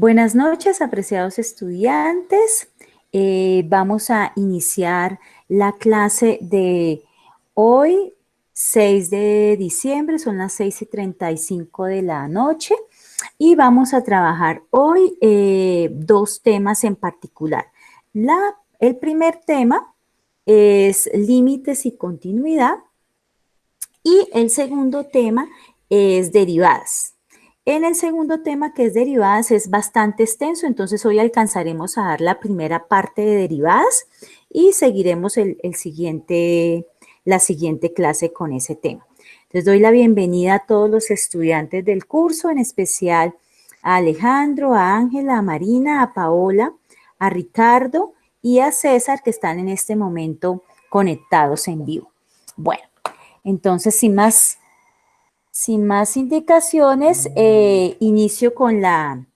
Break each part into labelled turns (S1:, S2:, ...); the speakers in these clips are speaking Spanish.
S1: Buenas noches, apreciados estudiantes. Vamos a iniciar la clase de hoy, 6 de diciembre, son las 6:35 de la noche, y vamos a trabajar hoy dos temas en particular. El primer tema es límites y continuidad, y el segundo tema es derivadas. En el segundo tema, que es derivadas, es bastante extenso, entonces hoy alcanzaremos a dar la primera parte de derivadas y seguiremos la siguiente clase con ese tema. Les doy la bienvenida a todos los estudiantes del curso, en especial a Alejandro, a Ángela, a Marina, a Paola, a Ricardo y a César, que están en este momento conectados en vivo. Bueno, entonces, sin más indicaciones, inicio con la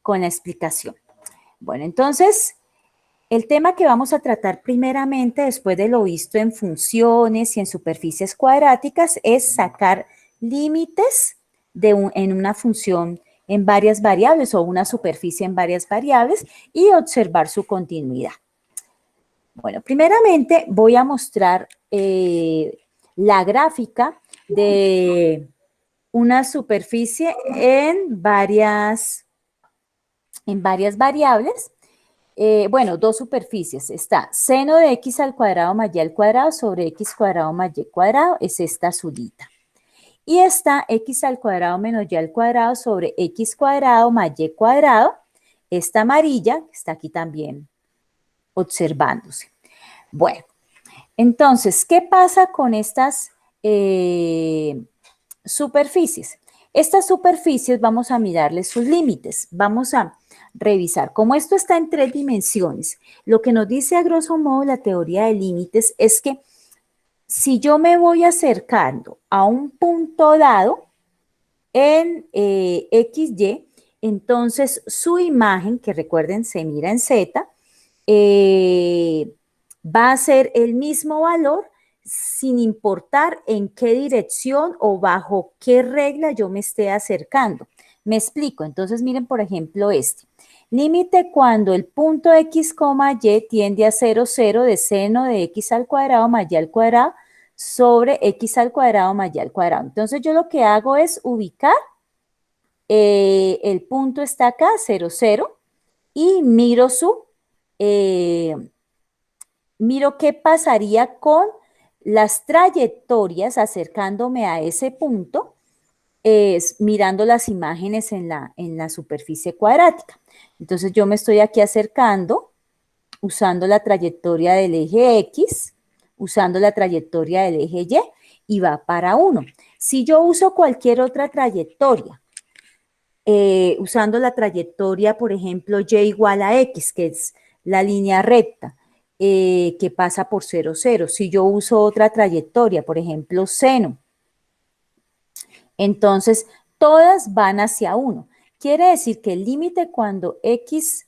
S1: explicación. Bueno, entonces, el tema que vamos a tratar primeramente, después de lo visto en funciones y en superficies cuadráticas, es sacar límites en una función en varias variables o una superficie en varias variables y observar su continuidad. Bueno, primeramente voy a mostrar la gráfica de una superficie en varias variables. Bueno, dos superficies. Está seno de x al cuadrado más y al cuadrado sobre x cuadrado más y cuadrado, es esta azulita. Y está x al cuadrado menos y al cuadrado sobre x cuadrado más y cuadrado, esta amarilla, que está aquí también observándose. Bueno, entonces, ¿qué pasa con estas superficies? Estas superficies vamos a mirarles sus límites. Vamos a revisar. Como esto está en 3 dimensiones, lo que nos dice a grosso modo la teoría de límites es que si yo me voy acercando a un punto dado en XY, entonces su imagen, que recuerden se mira en Z, va a ser el mismo valor sin importar en qué dirección o bajo qué regla yo me esté acercando. Me explico. Entonces, miren, por ejemplo, este. Límite cuando el punto x, y tiende a 0, 0 de seno de x al cuadrado más y al cuadrado sobre x al cuadrado más y al cuadrado. Entonces, yo lo que hago es ubicar, el punto está acá, 0, 0, y miro miro qué pasaría con las trayectorias acercándome a ese punto, mirando las imágenes en la superficie cuadrática. Entonces yo me estoy aquí acercando usando la trayectoria del eje X, usando la trayectoria del eje Y va para 1. Si yo uso cualquier otra trayectoria, usando la trayectoria, por ejemplo, y igual a x, que es la línea recta, que pasa por 0, 0. Si yo uso otra trayectoria, por ejemplo, seno, entonces todas van hacia 1. Quiere decir que el límite cuando x,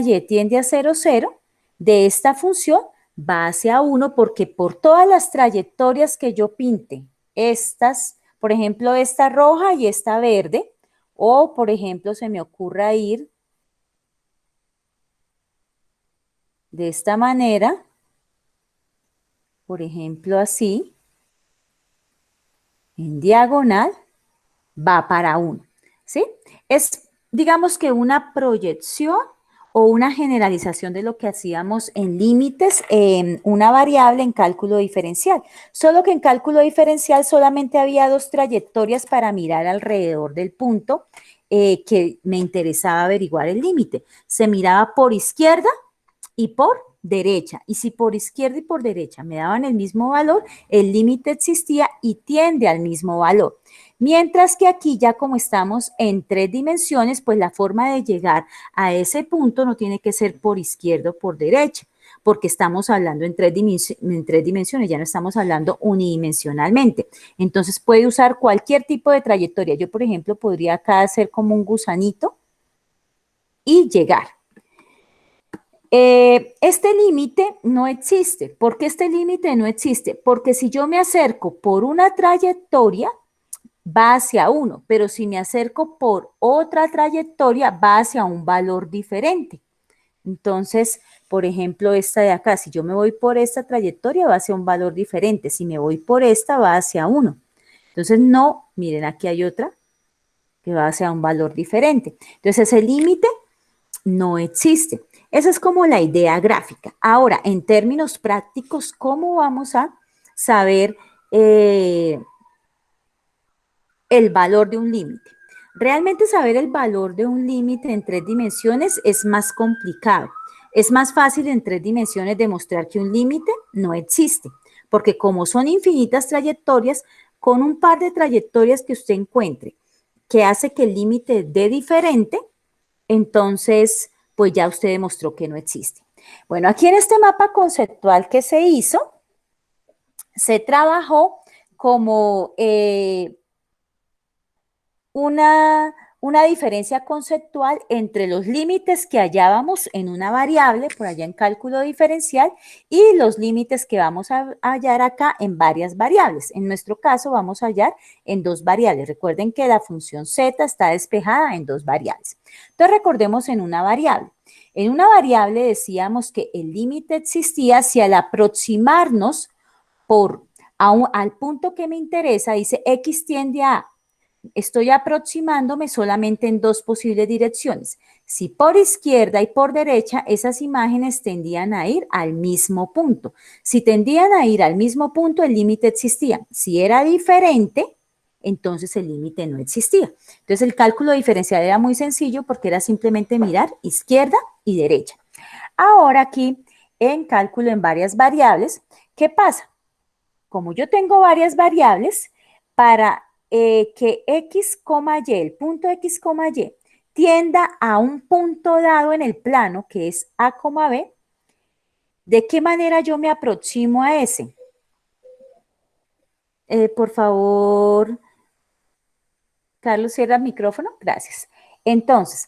S1: y tiende a 0, 0, de esta función va hacia 1 porque por todas las trayectorias que yo pinte, estas, por ejemplo, esta roja y esta verde, o, por ejemplo, se me ocurra ir de esta manera, por ejemplo, así, en diagonal, va para 1, ¿sí? Es, digamos que una proyección o una generalización de lo que hacíamos en límites en una variable en cálculo diferencial. Solo que en cálculo diferencial solamente había dos trayectorias para mirar alrededor del punto que me interesaba averiguar el límite. Se miraba por izquierda y por derecha. Y si por izquierda y por derecha me daban el mismo valor, el límite existía y tiende al mismo valor. Mientras que aquí ya como estamos en 3 dimensiones, pues la forma de llegar a ese punto no tiene que ser por izquierda o por derecha, porque estamos hablando en 3 dimensiones, ya no estamos hablando unidimensionalmente. Entonces puede usar cualquier tipo de trayectoria. Yo, por ejemplo, podría acá hacer como un gusanito y llegar. Este límite no existe. ¿Por qué este límite no existe? Porque si yo me acerco por una trayectoria, va hacia 1, pero si me acerco por otra trayectoria, va hacia un valor diferente. Entonces, por ejemplo, esta de acá, si yo me voy por esta trayectoria, va hacia un valor diferente. Si me voy por esta, va hacia 1. Entonces, no, miren, aquí hay otra que va hacia un valor diferente. Entonces, ese límite no existe. Esa es como la idea gráfica. Ahora, en términos prácticos, ¿cómo vamos a saber el valor de un límite? Realmente saber el valor de un límite en 3 dimensiones es más complicado. Es más fácil en 3 dimensiones demostrar que un límite no existe, porque como son infinitas trayectorias, con un par de trayectorias que usted encuentre que hace que el límite dé diferente, entonces pues ya usted demostró que no existe. Bueno, aquí en este mapa conceptual que se hizo, se trabajó como una diferencia conceptual entre los límites que hallábamos en una variable, por allá en cálculo diferencial, y los límites que vamos a hallar acá en varias variables. En nuestro caso vamos a hallar en 2 variables. Recuerden que la función z está despejada en 2 variables. Entonces recordemos en una variable. En una variable decíamos que el límite existía si al aproximarnos al punto que me interesa, dice x tiende a, estoy aproximándome solamente en 2 posibles direcciones. Si por izquierda y por derecha, esas imágenes tendían a ir al mismo punto. Si tendían a ir al mismo punto, el límite existía. Si era diferente, entonces el límite no existía. Entonces el cálculo diferencial era muy sencillo porque era simplemente mirar izquierda y derecha. Ahora aquí, en cálculo en varias variables, ¿qué pasa? Como yo tengo varias variables, para que x, y, el punto x, y, tienda a un punto dado en el plano, que es a, b, ¿de qué manera yo me aproximo a ese? Por favor, Carlos, cierra el micrófono. Gracias. Entonces,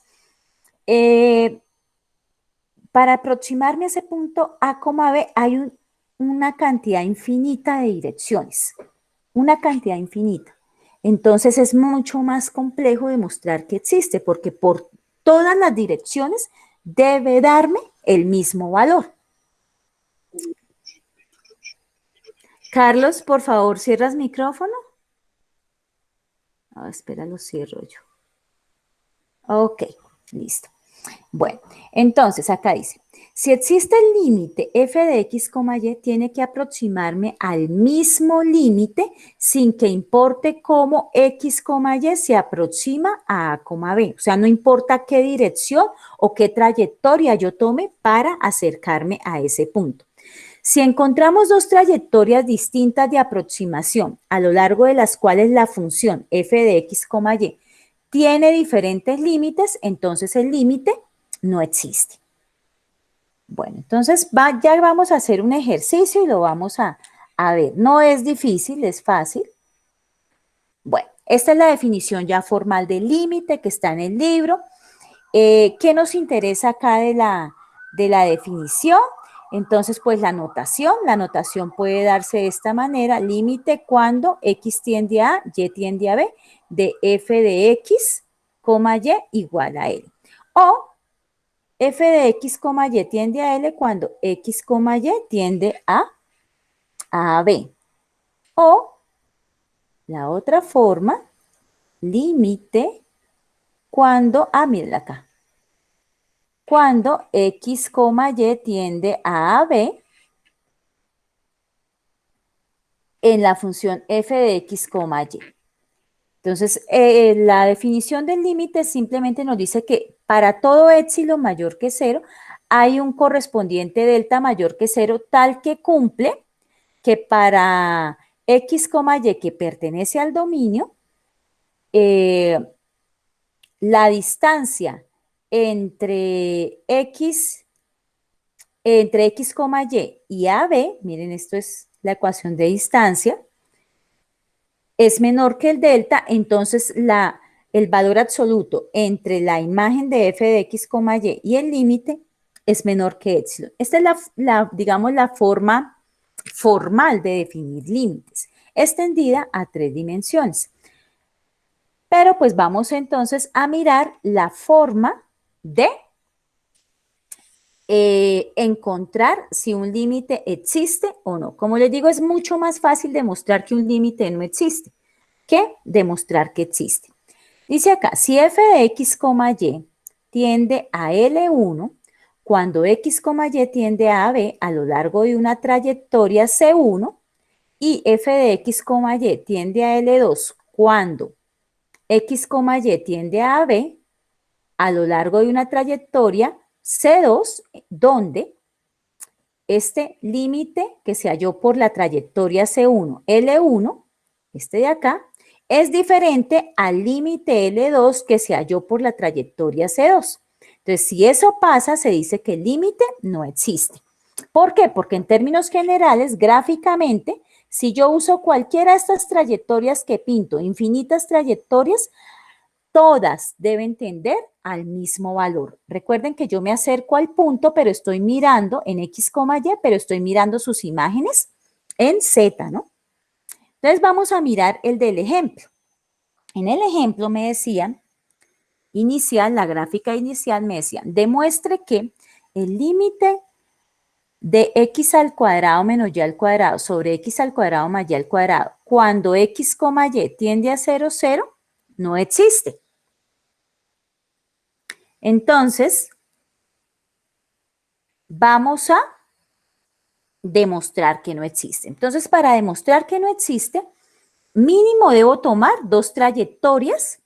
S1: para aproximarme a ese punto a, b, hay una cantidad infinita de direcciones. Una cantidad infinita. Entonces es mucho más complejo demostrar que existe, porque por todas las direcciones debe darme el mismo valor. Carlos, por favor, ¿cierras micrófono? Espera, lo cierro yo. Ok, listo. Bueno, entonces acá dice, si existe el límite f de x, y, tiene que aproximarme al mismo límite sin que importe cómo x, y se aproxima a a, b. O sea, no importa qué dirección o qué trayectoria yo tome para acercarme a ese punto. Si encontramos 2 trayectorias distintas de aproximación a lo largo de las cuales la función f de x, y tiene diferentes límites, entonces el límite no existe. Bueno, entonces ya vamos a hacer un ejercicio y lo vamos a ver. No es difícil, es fácil. Bueno, esta es la definición ya formal del límite que está en el libro. ¿Qué nos interesa acá de la definición? Entonces, pues la notación puede darse de esta manera, límite cuando x tiende a, y tiende a b, de f de x, y igual a l. O f de x, y tiende a l cuando x, y tiende a b. O la otra forma, límite cuando, miren acá, cuando x, y tiende a b en la función f de x, y. Entonces, la definición del límite simplemente nos dice que para todo épsilon mayor que 0 hay un correspondiente delta mayor que 0 tal que cumple que para x, y que pertenece al dominio, la distancia entre x, y AB, miren, esto es la ecuación de distancia, es menor que el delta, entonces el valor absoluto entre la imagen de f de x, y el límite es menor que épsilon. Esta es digamos, la forma formal de definir límites, extendida a 3 dimensiones. Pero pues vamos entonces a mirar la forma de encontrar si un límite existe o no. Como les digo, es mucho más fácil demostrar que un límite no existe que demostrar que existe. Dice acá, si f de x, y tiende a L1, cuando x, y tiende a B a lo largo de una trayectoria C1, y f de x, y tiende a L2, cuando x, y tiende a B a lo largo de una trayectoria C2, donde este límite que se halló por la trayectoria C1, L1, este de acá, es diferente al límite L2 que se halló por la trayectoria C2. Entonces, si eso pasa, se dice que el límite no existe. ¿Por qué? Porque en términos generales, gráficamente, si yo uso cualquiera de estas trayectorias que pinto, infinitas trayectorias, todas deben tender al mismo valor. Recuerden que yo me acerco al punto, pero estoy mirando en X, Y, pero estoy mirando sus imágenes en Z, ¿no? Entonces vamos a mirar el del ejemplo. En el ejemplo me decían, inicial, la gráfica inicial me decían, demuestre que el límite de x al cuadrado menos y al cuadrado sobre x al cuadrado más y al cuadrado, cuando x, y tiende a 0, 0, no existe. Entonces, vamos a demostrar que no existe. Entonces, para demostrar que no existe, mínimo debo tomar dos trayectorias,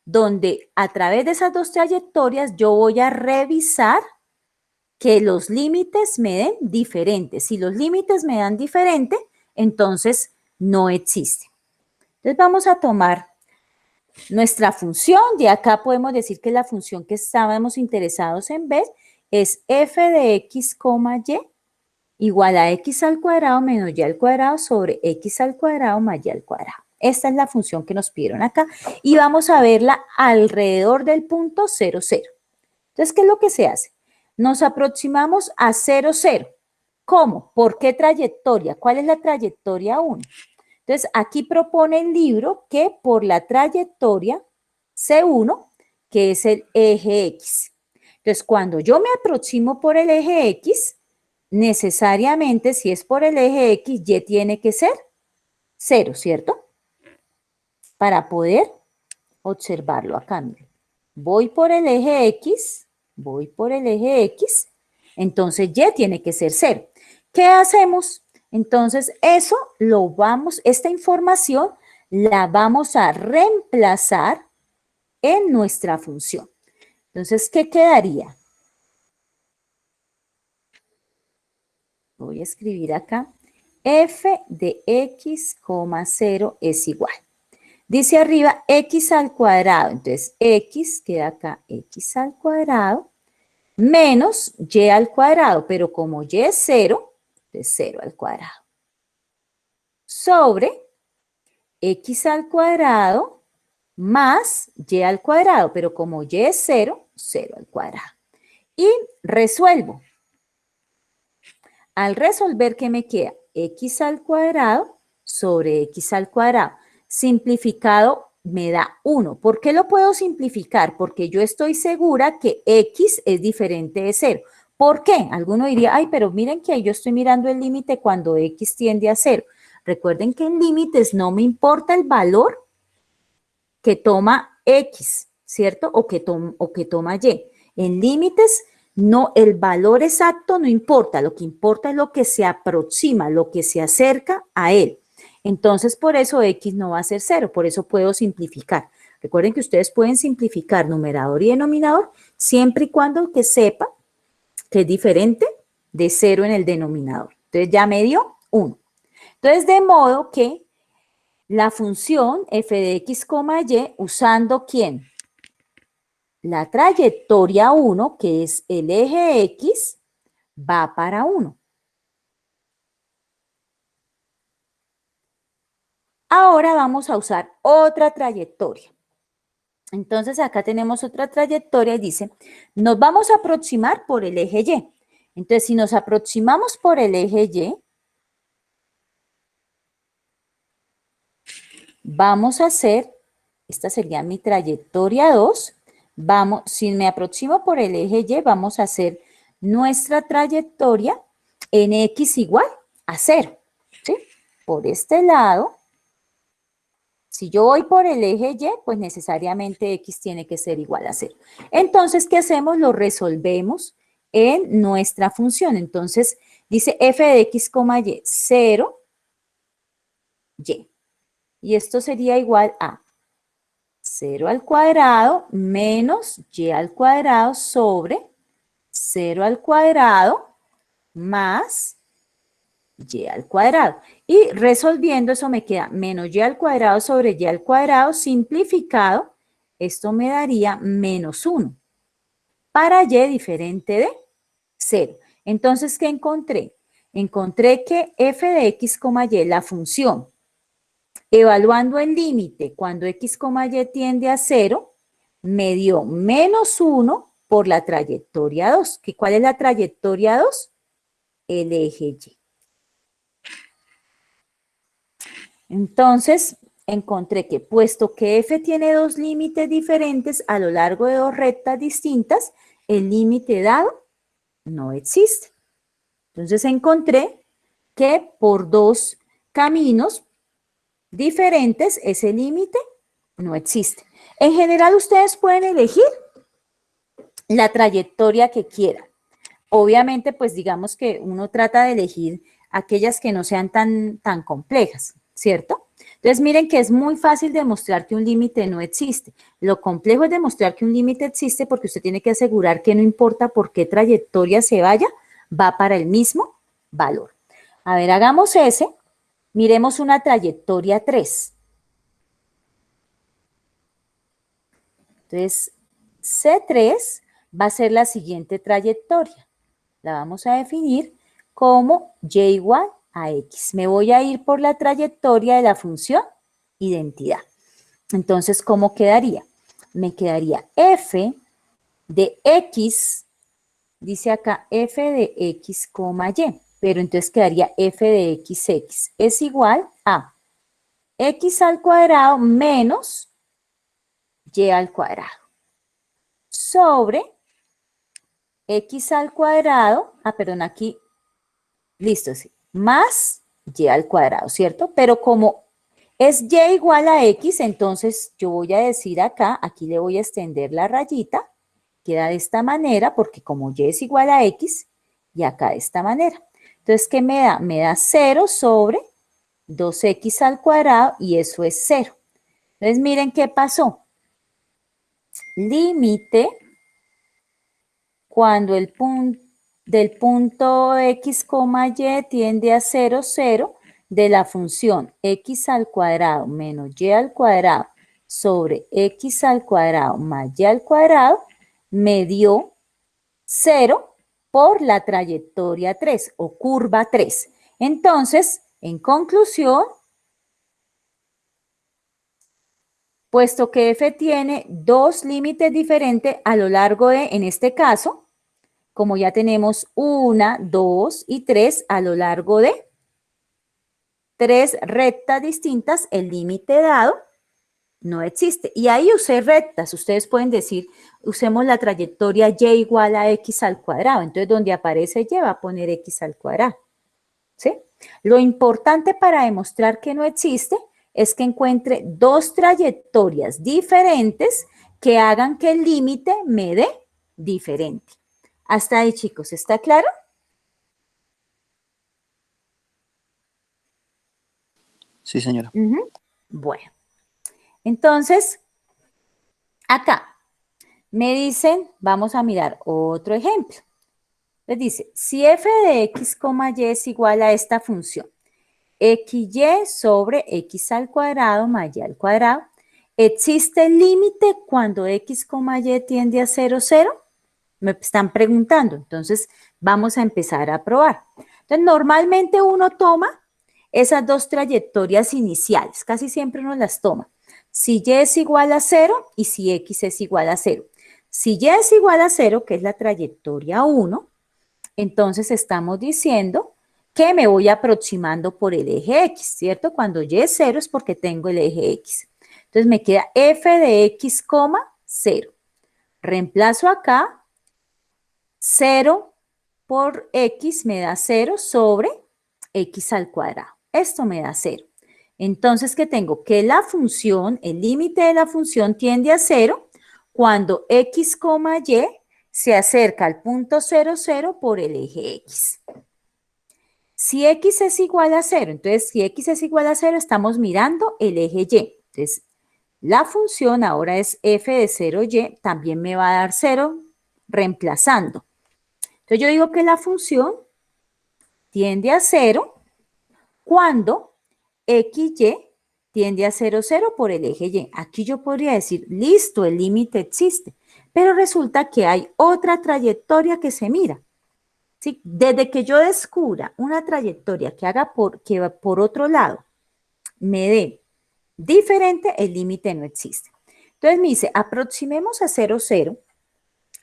S1: donde a través de esas dos trayectorias yo voy a revisar que los límites me den diferente. Si los límites me dan diferente, entonces no existe. Entonces, vamos a tomar nuestra función. De acá podemos decir que la función que estábamos interesados en ver es f de x, y igual a x al cuadrado menos y al cuadrado sobre x al cuadrado más y al cuadrado. Esta es la función que nos pidieron acá y vamos a verla alrededor del punto 0, 0. Entonces, ¿qué es lo que se hace? Nos aproximamos a 0, 0. ¿Cómo? ¿Por qué trayectoria? ¿Cuál es la trayectoria 1? Entonces, aquí propone el libro que por la trayectoria C1, que es el eje X. Entonces, cuando yo me aproximo por el eje X, necesariamente, si es por el eje X, Y tiene que ser 0, ¿cierto? Para poder observarlo acá, miren. Voy por el eje X, entonces Y tiene que ser 0. ¿Qué hacemos? Entonces, esta información la vamos a reemplazar en nuestra función. Entonces, ¿qué quedaría? Voy a escribir acá, f de x, 0 es igual. Dice arriba x al cuadrado, entonces x queda acá, x al cuadrado, menos y al cuadrado, pero como y es 0, es 0 al cuadrado, sobre x al cuadrado más y al cuadrado, pero como y es 0, 0 al cuadrado. Y resuelvo. Al resolver, ¿qué me queda? X al cuadrado sobre x al cuadrado. Simplificado me da 1. ¿Por qué lo puedo simplificar? Porque yo estoy segura que x es diferente de 0. ¿Por qué? Alguno diría, ay, pero miren que yo estoy mirando el límite cuando x tiende a 0. Recuerden que en límites no me importa el valor que toma x, ¿cierto? O que toma y. En límites, no, el valor exacto no importa, lo que importa es lo que se aproxima, lo que se acerca a él. Entonces, por eso x no va a ser 0, por eso puedo simplificar. Recuerden que ustedes pueden simplificar numerador y denominador siempre y cuando que sepa que es diferente de 0 en el denominador. Entonces, ya me dio 1. Entonces, de modo que la función f de x, y, usando ¿quién? La trayectoria 1, que es el eje X, va para 1. Ahora vamos a usar otra trayectoria. Entonces acá tenemos otra trayectoria y dice, nos vamos a aproximar por el eje Y. Entonces si nos aproximamos por el eje Y, vamos a hacer esta sería mi trayectoria 2. Vamos, si me aproximo por el eje Y, vamos a hacer nuestra trayectoria en X igual a 0, ¿sí? Por este lado, si yo voy por el eje Y, pues necesariamente X tiene que ser igual a 0. Entonces, ¿qué hacemos? Lo resolvemos en nuestra función. Entonces, dice f de X, Y, 0, Y. Y esto sería igual a 0 al cuadrado menos Y al cuadrado sobre 0 al cuadrado más Y al cuadrado. Y resolviendo eso me queda menos Y al cuadrado sobre Y al cuadrado simplificado. Esto me daría menos 1 para Y diferente de 0. Entonces, ¿qué encontré? Encontré que f de X, Y, la función, evaluando el límite cuando X, Y tiende a 0, me dio menos 1 por la trayectoria 2. ¿Cuál es la trayectoria 2? El eje Y. Entonces, encontré que puesto que f tiene dos límites diferentes a lo largo de dos rectas distintas, el límite dado no existe. Entonces, encontré que por dos caminos diferentes ese límite no existe. En general, ustedes pueden elegir la trayectoria que quieran. Obviamente, pues digamos que uno trata de elegir aquellas que no sean tan complejas, ¿cierto? Entonces, miren que es muy fácil demostrar que un límite no existe. Lo complejo es demostrar que un límite existe porque usted tiene que asegurar que no importa por qué trayectoria se vaya, va para el mismo valor. A ver, hagamos ese. Miremos una trayectoria 3. Entonces, C3 va a ser la siguiente trayectoria. La vamos a definir como Y igual a X. Me voy a ir por la trayectoria de la función identidad. Entonces, ¿cómo quedaría? Me quedaría f de X, dice acá f de X, Y, pero entonces quedaría f de XX es igual a X al cuadrado menos Y al cuadrado sobre X al cuadrado, perdón, aquí, listo, sí, más Y al cuadrado, ¿cierto? Pero como es Y igual a X, entonces yo voy a decir acá, aquí le voy a extender la rayita, queda de esta manera, porque como Y es igual a X, y acá de esta manera. Entonces, ¿qué me da? Me da 0 sobre 2X al cuadrado, y eso es 0. Entonces, miren qué pasó. Límite cuando del punto X, Y tiende a 0, 0, de la función X al cuadrado menos Y al cuadrado sobre X al cuadrado más Y al cuadrado, me dio 0 por la trayectoria 3 o curva 3. Entonces, en conclusión, puesto que f tiene dos límites diferentes a lo largo de, en este caso, como ya tenemos 1, 2 y 3 a lo largo de 3 rectas distintas, el límite dado no existe. Y ahí usé rectas. Ustedes pueden decir, usemos la trayectoria y igual a x al cuadrado. Entonces, donde aparece y va a poner x al cuadrado. ¿Sí? Lo importante para demostrar que no existe es que encuentre dos trayectorias diferentes que hagan que el límite me dé diferente. Hasta ahí, chicos, ¿está claro?
S2: Sí, señora.
S1: Bueno, entonces, acá me dicen, vamos a mirar otro ejemplo. Les dice, si f de x, y es igual a esta función, xy sobre x al cuadrado más y al cuadrado, ¿existe el límite cuando x, y tiende a 0, 0? Me están preguntando, entonces vamos a empezar a probar. Entonces, normalmente uno toma esas dos trayectorias iniciales, casi siempre uno las toma. Si y es igual a 0 y si x es igual a 0. Si y es igual a 0, que es la trayectoria 1, entonces estamos diciendo que me voy aproximando por el eje X, ¿cierto? Cuando Y es 0 es porque tengo el eje X. Entonces me queda f de x, 0. Reemplazo acá, 0 por x me da 0 sobre x al cuadrado. Esto me da 0. Entonces, ¿qué tengo? Que la función, el límite de la función tiende a 0 cuando x, y se acerca al punto 0, 0 por el eje x. Si x es igual a 0, entonces si x es igual a 0, estamos mirando el eje y. Entonces, la función ahora es f de 0y, también me va a dar 0 reemplazando. Entonces, yo digo que la función tiende a 0 cuando XY tiende a 0, 0 por el eje Y. Aquí yo podría decir, listo, el límite existe, pero resulta que hay otra trayectoria que se mira. ¿Sí? Desde que yo descubra una trayectoria que haga que va por otro lado, me dé diferente, el límite no existe. Entonces me dice, aproximemos a 0, 0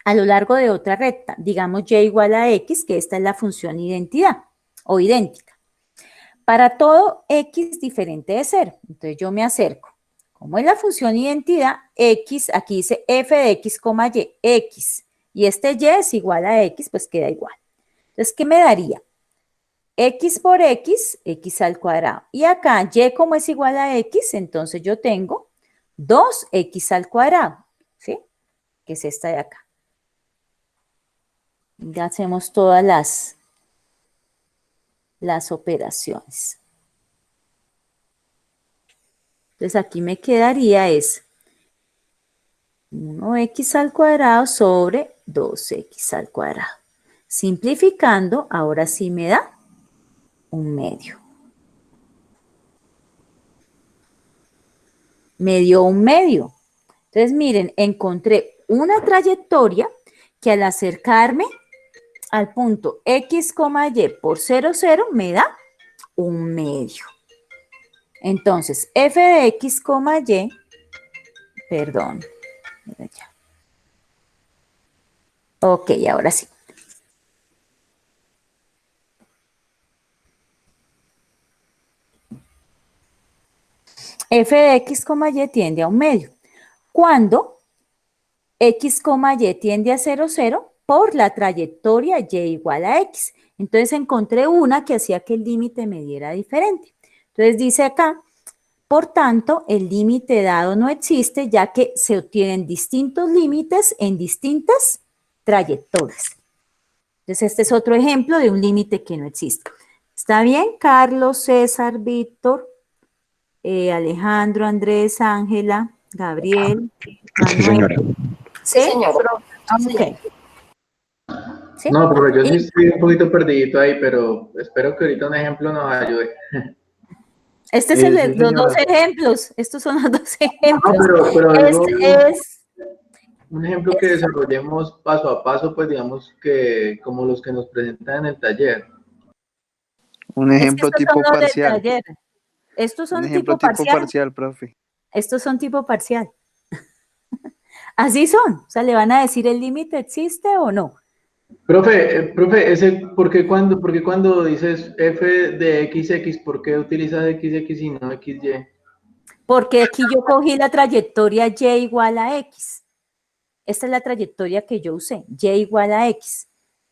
S1: a lo largo de otra recta, digamos y igual a x, que esta es la función identidad o idéntica. Para todo x diferente de 0, entonces yo me acerco. Como es la función identidad, x, aquí dice f de x, y, x, y este y es igual a x, pues queda igual. Entonces, ¿qué me daría? X por x, x al cuadrado. Y acá, y como es igual a x, entonces yo tengo 2x al cuadrado, ¿sí? Que es esta de acá. Ya hacemos todas las operaciones. Entonces, aquí me quedaría es 1x al cuadrado sobre 2x al cuadrado. Simplificando, ahora sí me da 1/2. Me dio 1/2. Entonces, miren, encontré una trayectoria que al acercarme al punto x, y por 0, 0 me da 1/2. Entonces, f de x, y, perdón, mira ya. Ok, ahora sí. F de x, y tiende a 1/2. Cuando x, y tiende a 0, 0 por la trayectoria y igual a x. Entonces encontré una que hacía que el límite me diera diferente. Entonces dice acá, por tanto, el límite dado no existe ya que se obtienen distintos límites en distintas trayectorias. Entonces este es otro ejemplo de un límite que no existe. ¿Está bien? Carlos, César, Víctor, Alejandro, Andrés, Ángela, Gabriel,
S3: Sí, señora.
S1: Manuel. ¿Sí? Ok. ¿Sí?
S4: No, pero yo sí
S1: Y
S4: estoy un poquito perdidito ahí, pero espero que ahorita un ejemplo nos ayude.
S1: este es
S4: Sí,
S1: los dos
S4: señora.
S1: ejemplos. Estos son los dos
S4: No,
S1: ejemplos.
S4: pero algo,
S1: Es,
S4: un ejemplo que desarrollemos paso a paso, pues digamos que como los que nos presentan en el taller.
S2: Un
S1: es que
S2: ejemplo
S1: estos son
S2: tipo
S1: los del
S2: parcial.
S1: taller. Estos
S2: Un
S1: son
S2: ejemplo
S1: tipo
S2: tipo
S1: parcial.
S2: parcial, profe.
S1: Estos son tipo parcial. Así son. O sea, le van a decir el límite existe o no.
S4: Profe, por qué cuando dices f de x, ¿por qué utilizas xx y no xy?
S1: Porque aquí yo cogí la trayectoria y igual a x. Esta es la trayectoria que yo usé, y igual a x.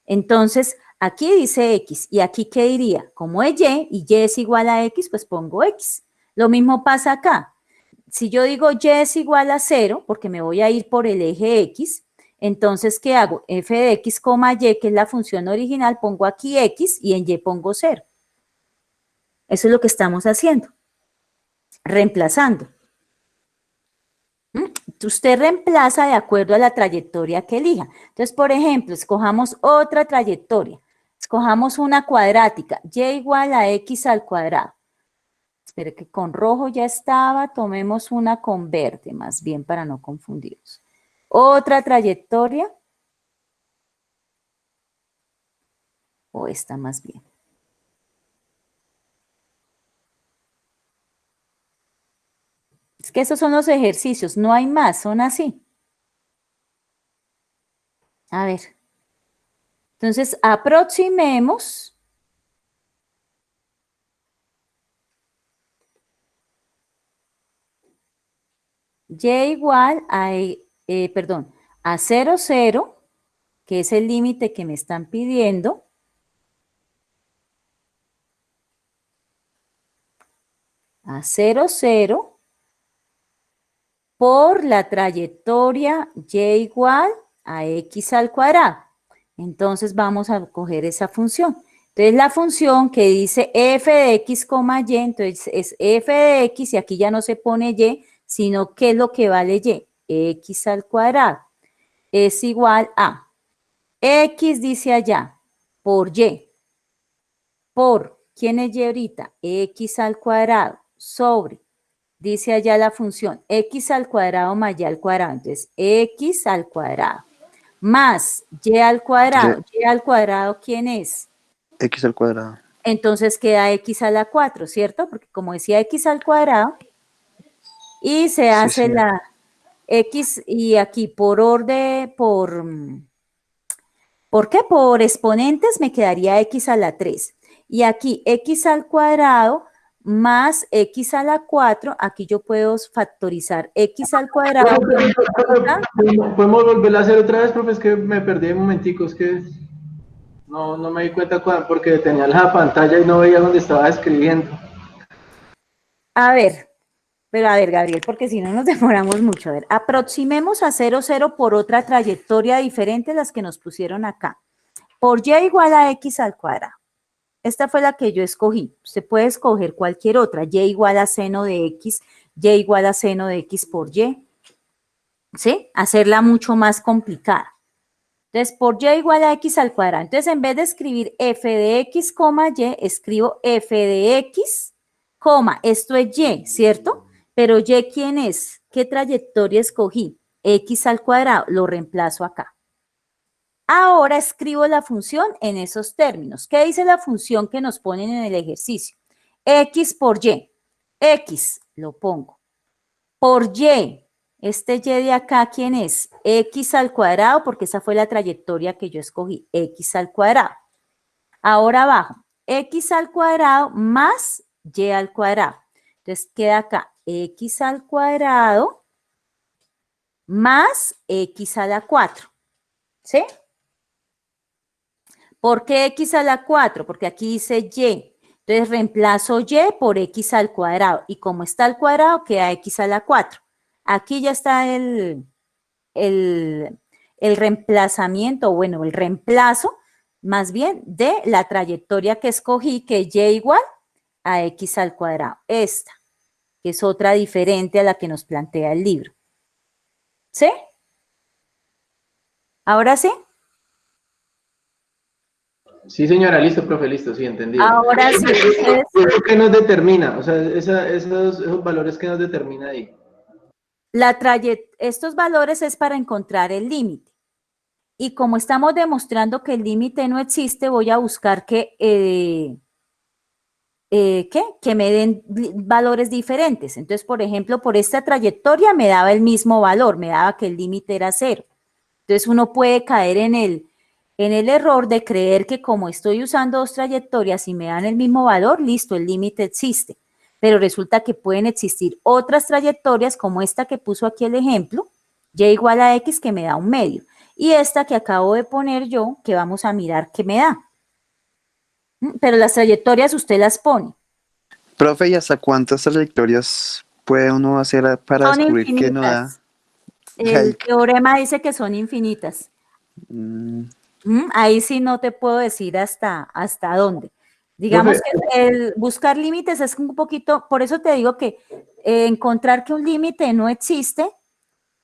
S1: Entonces, aquí dice x, y aquí, ¿qué diría? Como es y es igual a x, pues pongo x. Lo mismo pasa acá. Si yo digo y es igual a 0, porque me voy a ir por el eje x, entonces, ¿qué hago? F de x, y, que es la función original, pongo aquí x y en y pongo 0. Eso es lo que estamos haciendo, reemplazando. Usted reemplaza de acuerdo a la trayectoria que elija. Entonces, por ejemplo, escojamos otra trayectoria. Escojamos una cuadrática, y igual a x al cuadrado. Espere que con rojo ya estaba, tomemos una con verde, más bien para no confundirnos. Otra trayectoria, o esta más bien. Es que esos son los ejercicios, no hay más, son así. A ver. Entonces, aproximemos. y igual a, perdón, a 0, 0, que es el límite que me están pidiendo, a 0, 0, por la trayectoria y igual a x al cuadrado. Entonces vamos a coger esa función. Entonces la función que dice f de x, y, entonces es f de x y aquí ya no se pone y, sino ¿qué es lo que vale y? X al cuadrado es igual a x, dice allá, por y, por, ¿quién es y ahorita? X al cuadrado sobre, dice allá la función, x al cuadrado más y al cuadrado, entonces x al cuadrado, más y al cuadrado, y al cuadrado, ¿quién es?
S2: X al cuadrado.
S1: Entonces queda x a la 4, ¿cierto? Porque como decía x al cuadrado, y se hace la x, y aquí por orden, ¿por qué? Por exponentes me quedaría x a la 3. Y aquí x al cuadrado más x a la 4, aquí yo puedo factorizar x al cuadrado.
S4: ¿Podemos volverla a hacer otra vez, profe? Es que me perdí un momentico, es que no me di cuenta porque tenía la pantalla y no veía dónde estaba escribiendo.
S1: A ver, pero a ver, Gabriel, porque si no nos demoramos mucho. A ver, aproximemos a 0, 0 por otra trayectoria diferente a las que nos pusieron acá. Por y igual a x al cuadrado. Esta fue la que yo escogí. Usted puede escoger cualquier otra. Y igual a seno de x, y igual a seno de x por y. ¿Sí? Hacerla mucho más complicada. Entonces, por y igual a x al cuadrado. Entonces, en vez de escribir f de x, y, escribo f de x, esto es y, ¿cierto? Pero y, ¿quién es? ¿Qué trayectoria escogí? X al cuadrado, lo reemplazo acá. Ahora escribo la función en esos términos. ¿Qué dice la función que nos ponen en el ejercicio? X por y. X, lo pongo. Por y, este y de acá, ¿quién es? X al cuadrado, porque esa fue la trayectoria que yo escogí, x al cuadrado. Ahora abajo, x al cuadrado más y al cuadrado. Entonces queda acá x al cuadrado más x a la 4. ¿Sí? ¿Por qué x a la 4? Porque aquí dice y. Entonces reemplazo y por x al cuadrado. Y como está al cuadrado, queda x a la 4. Aquí ya está el reemplazamiento, bueno, el reemplazo, más bien, de la trayectoria que escogí, que es y igual a x al cuadrado. Esta, que es otra diferente a la que nos plantea el libro. ¿Sí? ¿Ahora sí?
S4: Sí, señora, listo, profe, listo, sí, entendido.
S1: Ahora sí.
S4: ¿Qué nos determina? O sea, esos valores que nos determina ahí.
S1: Estos valores es para encontrar el límite. Y como estamos demostrando que el límite no existe, voy a buscar que me den valores diferentes. Entonces, por ejemplo, por esta trayectoria me daba el mismo valor, me daba que el límite era 0. Entonces, uno puede caer en el error de creer que como estoy usando dos trayectorias y me dan el mismo valor, listo, el límite existe. Pero resulta que pueden existir otras trayectorias como esta que puso aquí el ejemplo, y igual a x, que me da un medio. Y esta que acabo de poner yo, que vamos a mirar qué me da. Pero las trayectorias usted las pone.
S2: Profe, ¿y hasta cuántas trayectorias puede uno hacer para
S1: Son
S2: descubrir que no da?
S1: infinitas. El teorema dice que son infinitas. Ahí sí no te puedo decir hasta dónde. Digamos que el buscar límites es un poquito, por eso te digo que encontrar que un límite no existe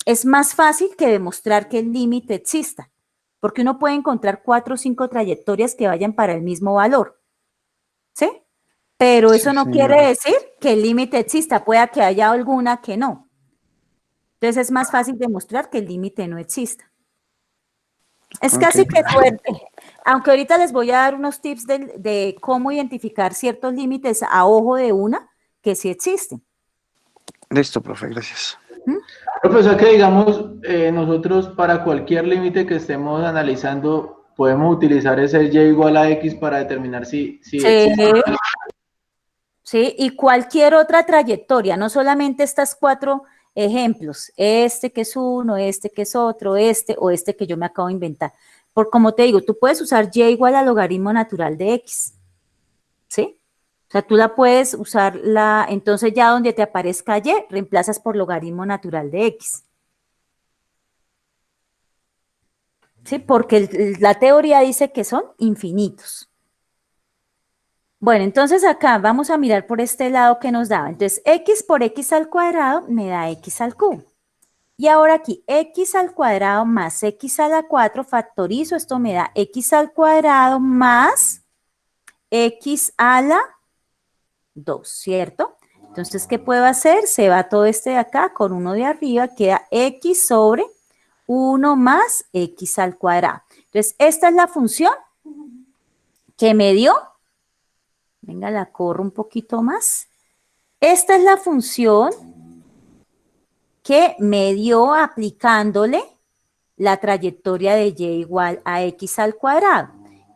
S1: es más fácil que demostrar que el límite exista, porque uno puede encontrar 4 o 5 trayectorias que vayan para el mismo valor, ¿sí? Pero eso no quiere decir que el límite exista, pueda que haya alguna que no. Entonces es más fácil demostrar que el límite no exista. Es casi que suerte, aunque ahorita les voy a dar unos tips de cómo identificar ciertos límites a ojo de una que sí existen.
S2: Listo, profe, gracias.
S4: Profesor, que digamos, nosotros para cualquier límite que estemos analizando, podemos utilizar ese y igual a x para determinar si existe.
S1: Sí, y cualquier otra trayectoria, no solamente estas 4 ejemplos, este que es uno, este que es otro, este o este que yo me acabo de inventar. Por como te digo, tú puedes usar y igual al logaritmo natural de x, ¿sí? O sea, tú la puedes usar, entonces ya donde te aparezca y, reemplazas por logaritmo natural de x. ¿Sí? Porque la teoría dice que son infinitos. Bueno, entonces acá vamos a mirar por este lado que nos daba. Entonces, x por x al cuadrado me da x al cubo. Y ahora aquí, x al cuadrado más x a la 4, factorizo, esto me da x al cuadrado más x a la 2, ¿cierto? Entonces, ¿qué puedo hacer? Se va todo este de acá con uno de arriba, queda x sobre 1 más x al cuadrado. Entonces, esta es la función que me dio. Venga, la corro un poquito más. Esta es la función que me dio aplicándole la trayectoria de y igual a x al cuadrado.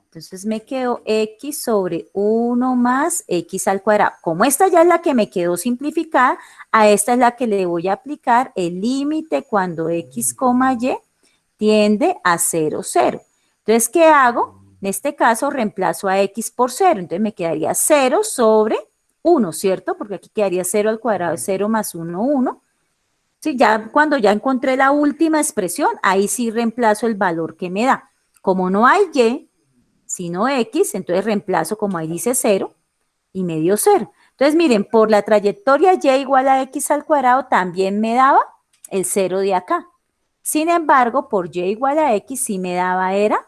S1: Entonces me quedó x sobre 1 más x al cuadrado. Como esta ya es la que me quedó simplificada, a esta es la que le voy a aplicar el límite cuando x, y tiende a 0, 0. Entonces, ¿qué hago? En este caso, reemplazo a x por 0. Entonces, me quedaría 0 sobre 1, ¿cierto? Porque aquí quedaría 0 al cuadrado, 0 más 1, 1. Sí, ya cuando ya encontré la última expresión, ahí sí reemplazo el valor que me da. Como no hay y, sino x, entonces reemplazo como ahí dice 0 y me dio 0. Entonces, miren, por la trayectoria y igual a x al cuadrado también me daba el 0 de acá. Sin embargo, por y igual a x sí me daba era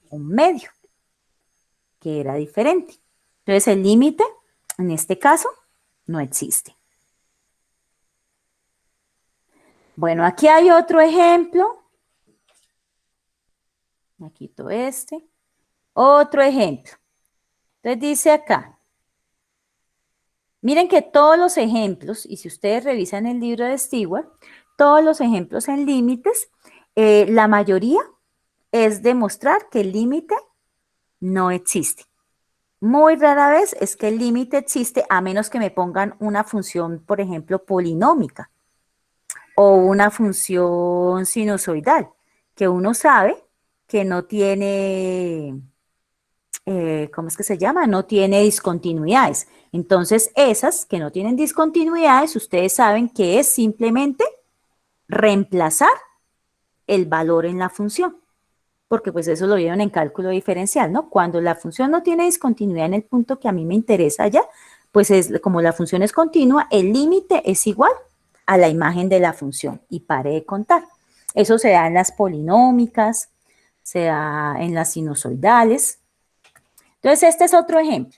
S1: un medio, que era diferente. Entonces, el límite, en este caso, no existe. Bueno, aquí hay otro ejemplo. Me quito este. Otro ejemplo. Entonces, dice acá. Miren que todos los ejemplos, y si ustedes revisan el libro de Stewart, todos los ejemplos en límites, la mayoría es demostrar que el límite no existe. Muy rara vez es que el límite existe a menos que me pongan una función, por ejemplo, polinómica o una función sinusoidal, que uno sabe que no tiene, ¿cómo es que se llama? No tiene discontinuidades. Entonces, esas que no tienen discontinuidades, ustedes saben que es simplemente reemplazar el valor en la función. Porque pues eso lo vieron en cálculo diferencial, ¿no? Cuando la función no tiene discontinuidad en el punto que a mí me interesa ya, pues es como la función es continua, el límite es igual a la imagen de la función y pare de contar. Eso se da en las polinómicas, se da en las sinusoidales. Entonces, este es otro ejemplo.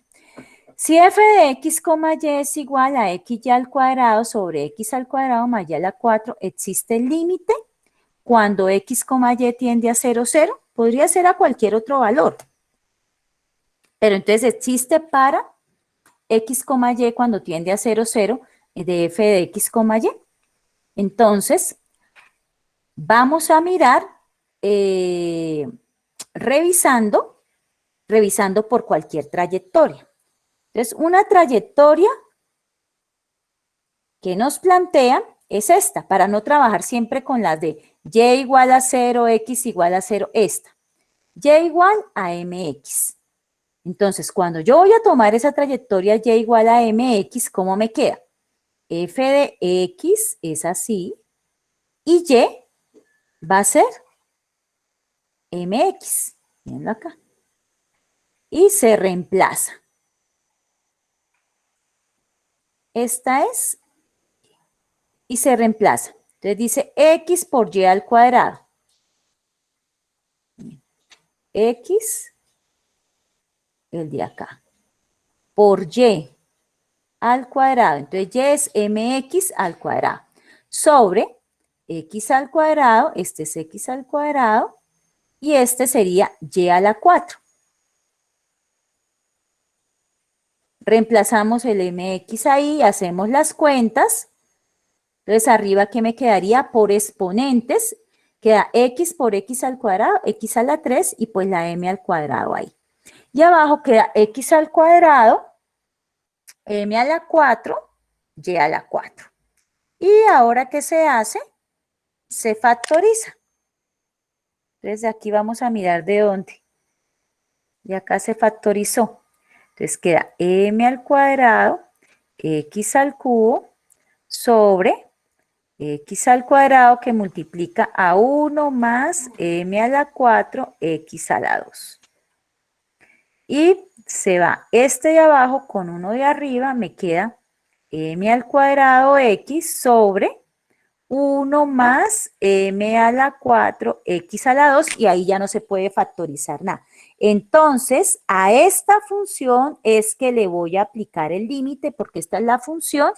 S1: Si f de x, y es igual a xy al cuadrado sobre x al cuadrado más y a la 4, ¿existe el límite? Cuando x, y tiende a 0, 0, podría ser a cualquier otro valor. Pero entonces existe para x, y cuando tiende a 0, 0 de f de x, y. Entonces, vamos a mirar revisando por cualquier trayectoria. Entonces, una trayectoria que nos plantean es esta, para no trabajar siempre con las de y igual a 0, x igual a 0, esta. Y igual a mx. Entonces, cuando yo voy a tomar esa trayectoria y igual a mx, ¿cómo me queda? F de x es así y y va a ser mx. Mirenlo acá. Y se reemplaza. Esta es y se reemplaza. Entonces dice x por y al cuadrado. X, el de acá, por y al cuadrado. Entonces y es mx al cuadrado. Sobre x al cuadrado, este es x al cuadrado, y este sería y a la 4. Reemplazamos el mx ahí, hacemos las cuentas. Entonces, arriba, ¿qué me quedaría? Por exponentes, queda x por x al cuadrado, x a la 3 y pues la m al cuadrado ahí. Y abajo queda x al cuadrado, m a la 4, y a la 4. Y ahora, ¿qué se hace? Se factoriza. Entonces, de aquí vamos a mirar de dónde. Y acá se factorizó. Entonces, queda m al cuadrado, x al cubo, sobre x al cuadrado que multiplica a 1 más m a la 4, x a la 2. Y se va este de abajo con uno de arriba, me queda m al cuadrado x sobre 1 más m a la 4, x a la 2, y ahí ya no se puede factorizar nada. Entonces, a esta función es que le voy a aplicar el límite, porque esta es la función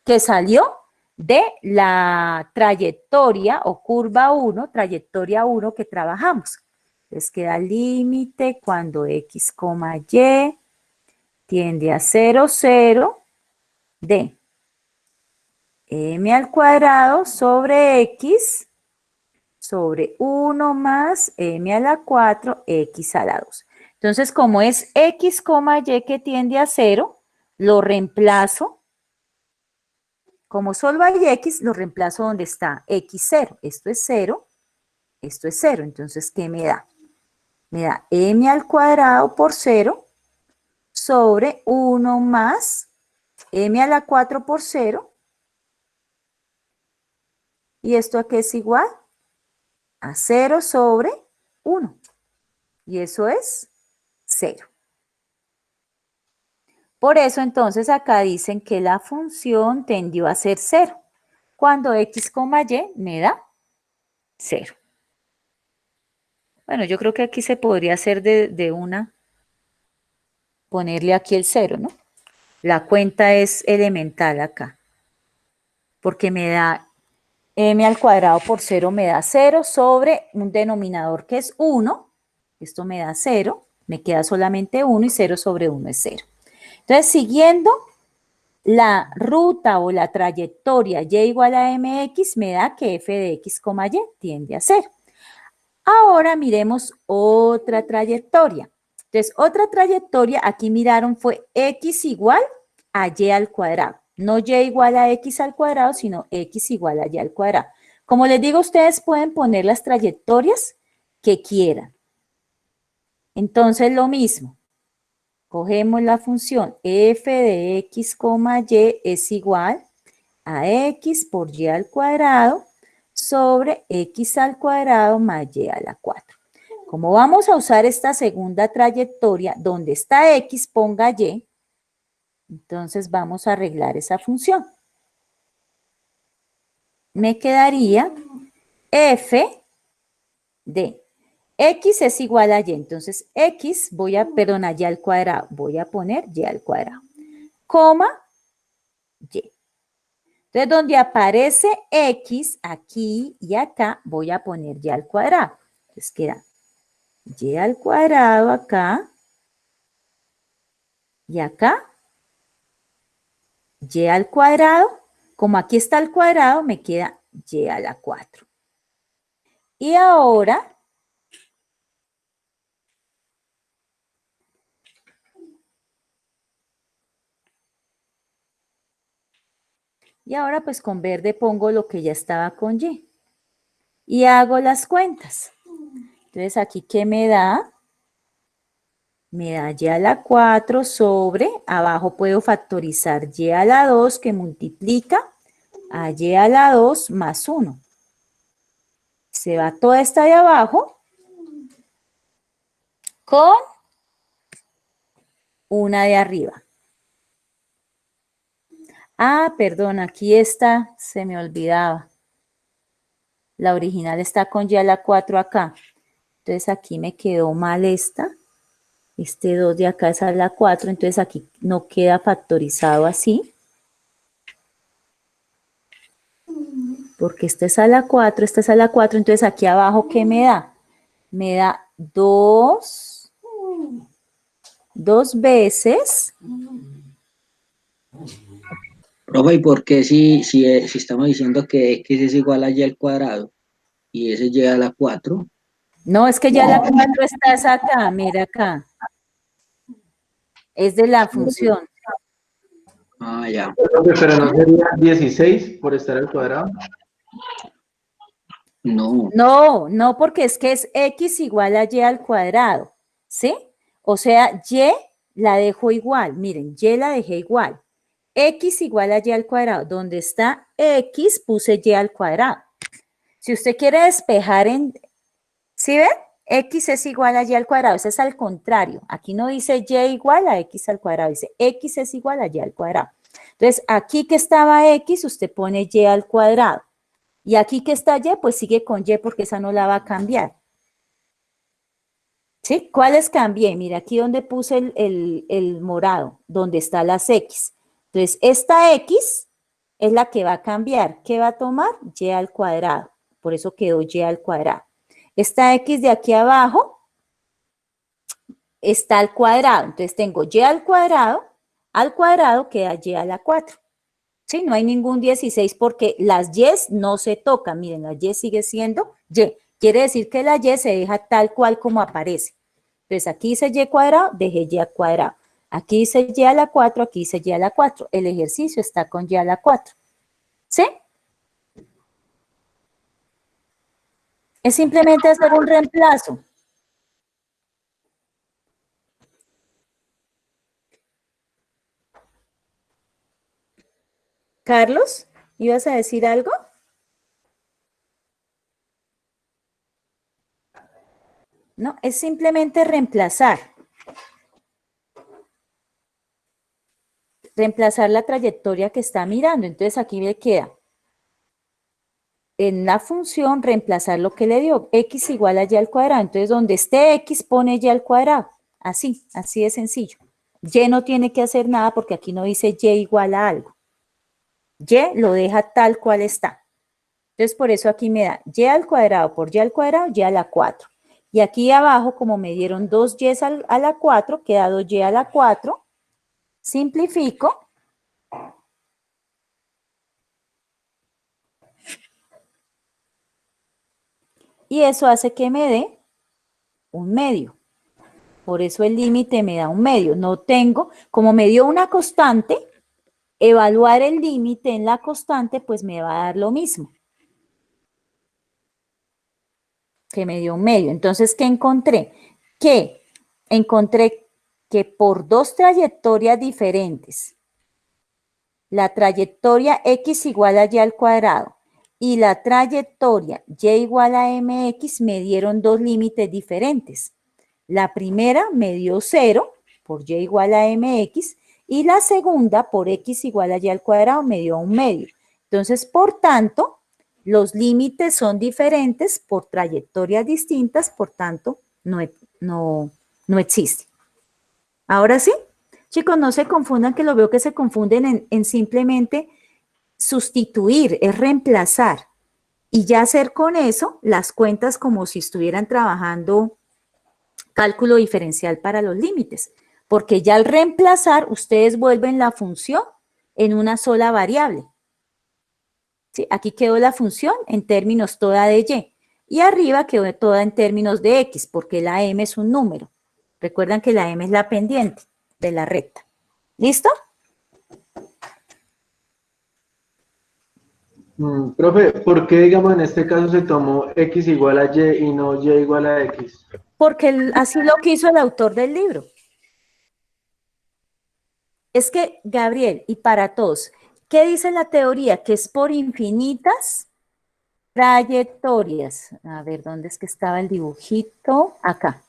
S1: que salió de la trayectoria o curva 1, trayectoria 1 que trabajamos. Entonces queda límite cuando x, y tiende a 0, 0 de m al cuadrado sobre x sobre 1 más m a la 4, x a la 2. Entonces, como es x, y que tiende a 0, lo reemplazo. Como solo hay x, lo reemplazo donde está x0. Esto es 0, esto es 0. Entonces, ¿qué me da? Me da m al cuadrado por 0 sobre 1 más m a la 4 por 0. ¿Y esto a qué es igual? A 0 sobre 1. Y eso es 0. Por eso entonces acá dicen que la función tendió a ser 0. Cuando x, y me da 0. Bueno, yo creo que aquí se podría hacer de una, ponerle aquí el 0, ¿no? La cuenta es elemental acá, porque me da m al cuadrado por 0 me da 0 sobre un denominador que es 1. Esto me da 0, me queda solamente 1 y 0 sobre 1 es 0. Entonces, siguiendo la ruta o la trayectoria y igual a mx, me da que f de x, y tiende a 0. Ahora miremos otra trayectoria. Entonces, otra trayectoria, aquí miraron, fue x igual a y al cuadrado. No y igual a x al cuadrado, sino x igual a y al cuadrado. Como les digo, ustedes pueden poner las trayectorias que quieran. Entonces, lo mismo. Cogemos la función f de x, y es igual a x por y al cuadrado sobre x al cuadrado más y a la 4. Como vamos a usar esta segunda trayectoria, donde está x, ponga y, entonces vamos a arreglar esa función. Me quedaría f de x es igual a y, entonces x voy a, perdón, a y al cuadrado, voy a poner y al cuadrado, coma y. Entonces, donde aparece x, aquí y acá, voy a poner y al cuadrado. Entonces, queda y al cuadrado acá y acá, y al cuadrado. Como aquí está el cuadrado, me queda y a la 4. Y ahora, pues con verde pongo lo que ya estaba con y. Y hago las cuentas. Entonces, aquí, ¿qué me da? Me da y a la 4 sobre, abajo puedo factorizar y a la 2 que multiplica a y a la 2 más 1. Se va toda esta de abajo con una de arriba. Ah, perdón, aquí está, se me olvidaba. La original está con y a la 4 acá. Entonces aquí me quedó mal esta. Este 2 de acá es a la 4, entonces aquí no queda factorizado así. Porque esta es a la 4, esta es a la 4, entonces aquí abajo, ¿qué me da? Me da 2 veces.
S3: Profe, ¿y por qué si estamos diciendo que x es igual a y al cuadrado y ese y a la 4?
S1: No, es que ya la 4 está acá, mira acá. Es de la función.
S3: Ah, ya.
S4: Pero no sería 16 por estar al cuadrado.
S3: No.
S1: No, no, porque es que es x igual a y al cuadrado, ¿sí? O sea, y la dejo igual, miren, y la dejé igual. X igual a y al cuadrado. Donde está x, puse y al cuadrado. Si usted quiere despejar en, ¿sí ven? X es igual a y al cuadrado, eso es al contrario. Aquí no dice y igual a x al cuadrado, dice x es igual a y al cuadrado. Entonces, aquí que estaba x, usted pone y al cuadrado. Y aquí que está y, pues sigue con y porque esa no la va a cambiar. ¿Sí? ¿Cuáles cambié? Mira, aquí donde puse el morado, donde está las x. Entonces, esta x es la que va a cambiar. ¿Qué va a tomar? Y al cuadrado. Por eso quedó y al cuadrado. Esta x de aquí abajo está al cuadrado. Entonces, tengo y al cuadrado queda y a la 4. ¿Sí? No hay ningún 16 porque las y no se tocan. Miren, la y sigue siendo y. Quiere decir que la y se deja tal cual como aparece. Entonces, aquí dice y cuadrado, dejé y al cuadrado. Aquí dice y a la 4, aquí dice y a la 4. El ejercicio está con y a la 4. ¿Sí? Es simplemente hacer un reemplazo. Carlos, ¿ibas a decir algo? No, es simplemente reemplazar. Reemplazar la trayectoria que está mirando. Entonces aquí me queda en la función reemplazar lo que le dio, x igual a y al cuadrado. Entonces, donde esté x, pone y al cuadrado. Así, así de sencillo. Y no tiene que hacer nada porque aquí no dice y igual a algo. Y lo deja tal cual está. Entonces, por eso aquí me da y al cuadrado por y al cuadrado, y a la 4. Y aquí abajo, como me dieron 2y a la 4, queda 2y a la 4. Simplifico. Y eso hace que me dé un medio. Por eso el límite me da un medio. No tengo, como me dio una constante, evaluar el límite en la constante, pues me va a dar lo mismo. Que me dio un medio. Entonces, ¿qué encontré? Que encontré que por dos trayectorias diferentes, la trayectoria x igual a y al cuadrado y la trayectoria y igual a mx me dieron dos límites diferentes. La primera me dio 0 por y igual a mx y la segunda por x igual a y al cuadrado me dio un medio. Entonces, por tanto, los límites son diferentes por trayectorias distintas, por tanto, no existe. Ahora sí, chicos, no se confundan, que lo veo que se confunden en simplemente sustituir, es reemplazar. Y ya hacer con eso las cuentas como si estuvieran trabajando cálculo diferencial para los límites, porque ya al reemplazar ustedes vuelven la función en una sola variable. ¿Sí? Aquí quedó la función en términos toda de y, y arriba quedó toda en términos de x, porque la m es un número. Recuerdan que la m es la pendiente de la recta. ¿Listo?
S4: Profe, ¿por qué, digamos, en este caso se tomó x igual a y y no y igual a x?
S1: Porque así lo quiso el autor del libro. Es que, Gabriel, y para todos, ¿qué dice la teoría? Que es por infinitas trayectorias. A ver, ¿dónde es que estaba el dibujito? Acá.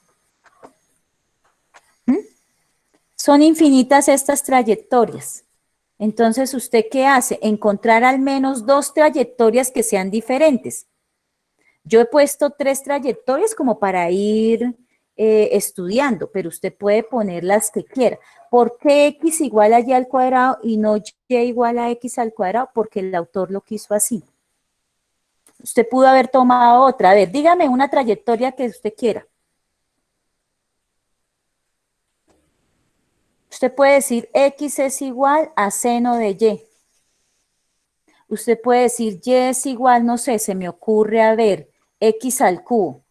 S1: ¿Mm? Son infinitas estas trayectorias. Entonces, ¿usted qué hace? Encontrar al menos dos trayectorias que sean diferentes. Yo he puesto 3 trayectorias como para ir estudiando, pero usted puede poner las que quiera. ¿Por qué x igual a y al cuadrado y no y igual a x al cuadrado? Porque el autor lo quiso así. Usted pudo haber tomado otra. A ver, dígame una trayectoria que usted quiera. Usted puede decir x es igual a seno de y. Usted puede decir y es igual, no sé, se me ocurre, a ver, x al cubo.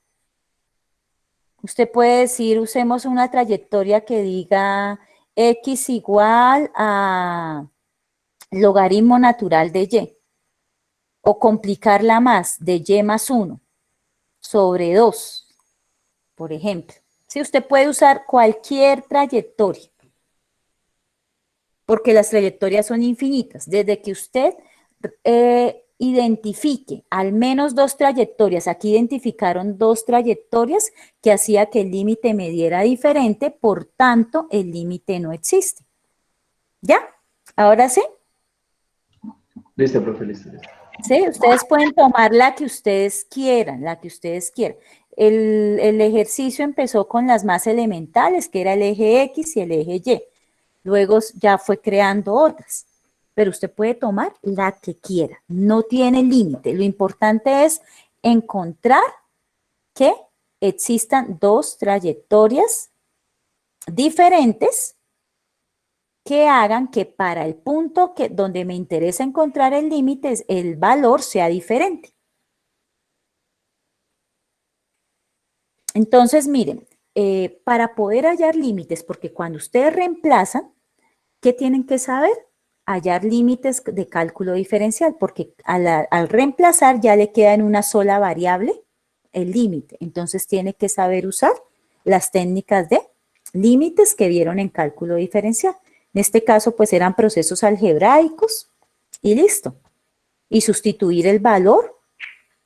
S1: Usted puede decir, usemos una trayectoria que diga x igual a logaritmo natural de y, o complicarla más, de y más 1 sobre 2, por ejemplo. Si usted puede usar cualquier trayectoria, porque las trayectorias son infinitas. Desde que usted identifique al menos dos trayectorias, aquí identificaron dos trayectorias que hacía que el límite me diera diferente, por tanto, el límite no existe. ¿Ya? ¿Ahora sí?
S4: Listo, profe, listo, listo.
S1: Sí, ustedes pueden tomar la que ustedes quieran, la que ustedes quieran. El ejercicio empezó con las más elementales, que era el eje X y el eje Y. Luego ya fue creando otras, pero usted puede tomar la que quiera, no tiene límite. Lo importante es encontrar que existan dos trayectorias diferentes que hagan que para el punto donde me interesa encontrar el límite, el valor sea diferente. Entonces, miren, para poder hallar límites, porque cuando ustedes reemplazan, ¿qué tienen que saber? Hallar límites de cálculo diferencial, porque al reemplazar ya le queda en una sola variable el límite. Entonces tiene que saber usar las técnicas de límites que vieron en cálculo diferencial. En este caso, pues eran procesos algebraicos y listo. Y sustituir el valor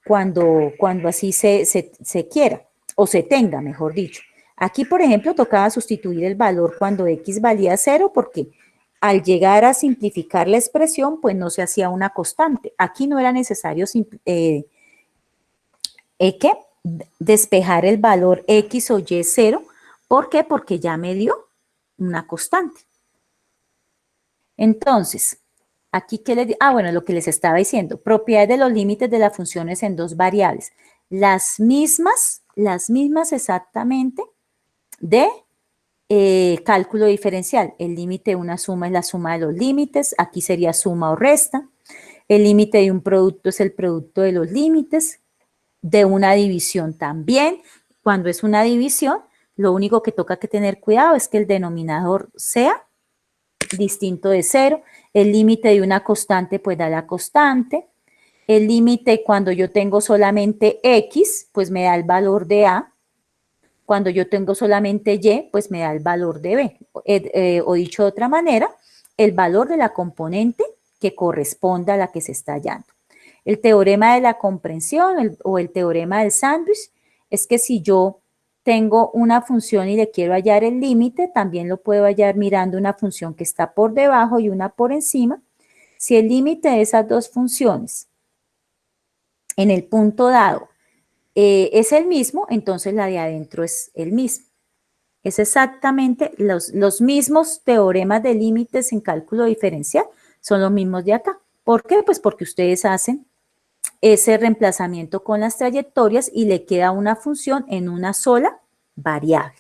S1: cuando así se quiera, o se tenga, mejor dicho. Aquí, por ejemplo, tocaba sustituir el valor cuando X valía 0 porque al llegar a simplificar la expresión, pues no se hacía una constante. Aquí no era necesario despejar el valor X o Y 0. ¿Por qué? Porque ya me dio una constante. Entonces, aquí que les bueno, lo que les estaba diciendo, propiedades de los límites de las funciones en dos variables. Las mismas exactamente de cálculo diferencial. El límite de una suma es la suma de los límites, aquí sería suma o resta. El límite de un producto es el producto de los límites. De una división también. Cuando es una división, lo único que toca que tener cuidado es que el denominador sea distinto de 0. El límite de una constante, pues da la constante. El límite cuando yo tengo solamente X, pues me da el valor de A. Cuando yo tengo solamente Y, pues me da el valor de B. O dicho de otra manera, el valor de la componente que corresponda a la que se está hallando. El teorema de la comprensión o el teorema del sándwich es que si yo tengo una función y le quiero hallar el límite, también lo puedo hallar mirando una función que está por debajo y una por encima. Si el límite de esas dos funciones en el punto dado es el mismo, entonces la de adentro es el mismo. Es exactamente los mismos teoremas de límites en cálculo diferencial, son los mismos de acá. ¿Por qué? Pues porque ustedes hacen ese reemplazamiento con las trayectorias y le queda una función en una sola variable.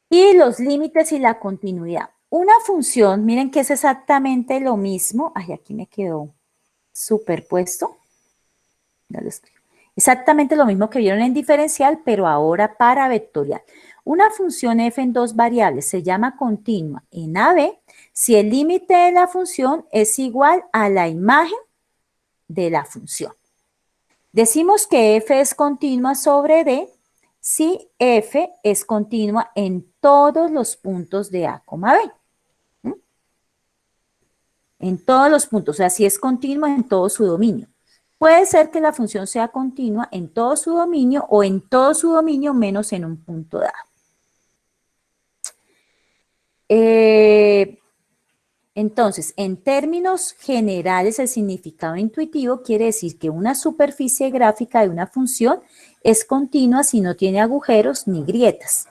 S1: Y los límites y la continuidad. Una función, miren que es exactamente lo mismo. Ay, aquí me quedó superpuesto. Ya lo escribo. Exactamente lo mismo que vieron en diferencial, pero ahora para vectorial. Una función f en dos variables se llama continua en AB si el límite de la función es igual a la imagen de la función. Decimos que f es continua sobre D si f es continua en todos los puntos de A, B. ¿Mm? En todos los puntos, o sea, si es continua en todo su dominio. Puede ser que la función sea continua en todo su dominio o en todo su dominio menos en un punto dado. Entonces, en términos generales, el significado intuitivo quiere decir que una superficie gráfica de una función es continua si no tiene agujeros ni grietas.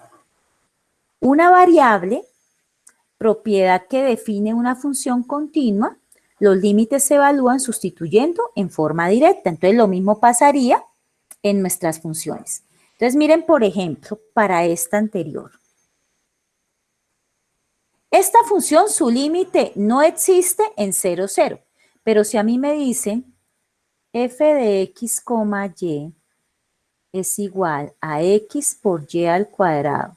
S1: Una variable, propiedad que define una función continua, los límites se evalúan sustituyendo en forma directa. Entonces, lo mismo pasaría en nuestras funciones. Entonces, miren, por ejemplo, para esta anterior. Esta función, su límite no existe en 0, 0. Pero si a mí me dicen f de x, y es igual a x por y al cuadrado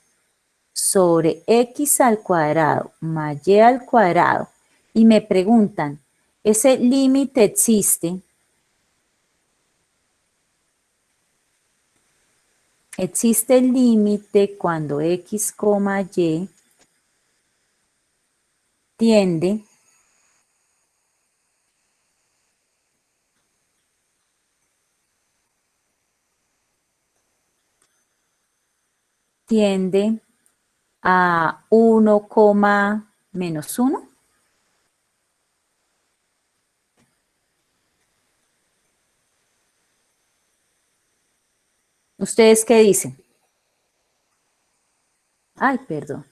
S1: sobre x al cuadrado más y al cuadrado y me preguntan, ¿ese límite existe? Existe el límite cuando x, y tiende a 1, menos 1. ¿Ustedes qué dicen? Ay, perdón.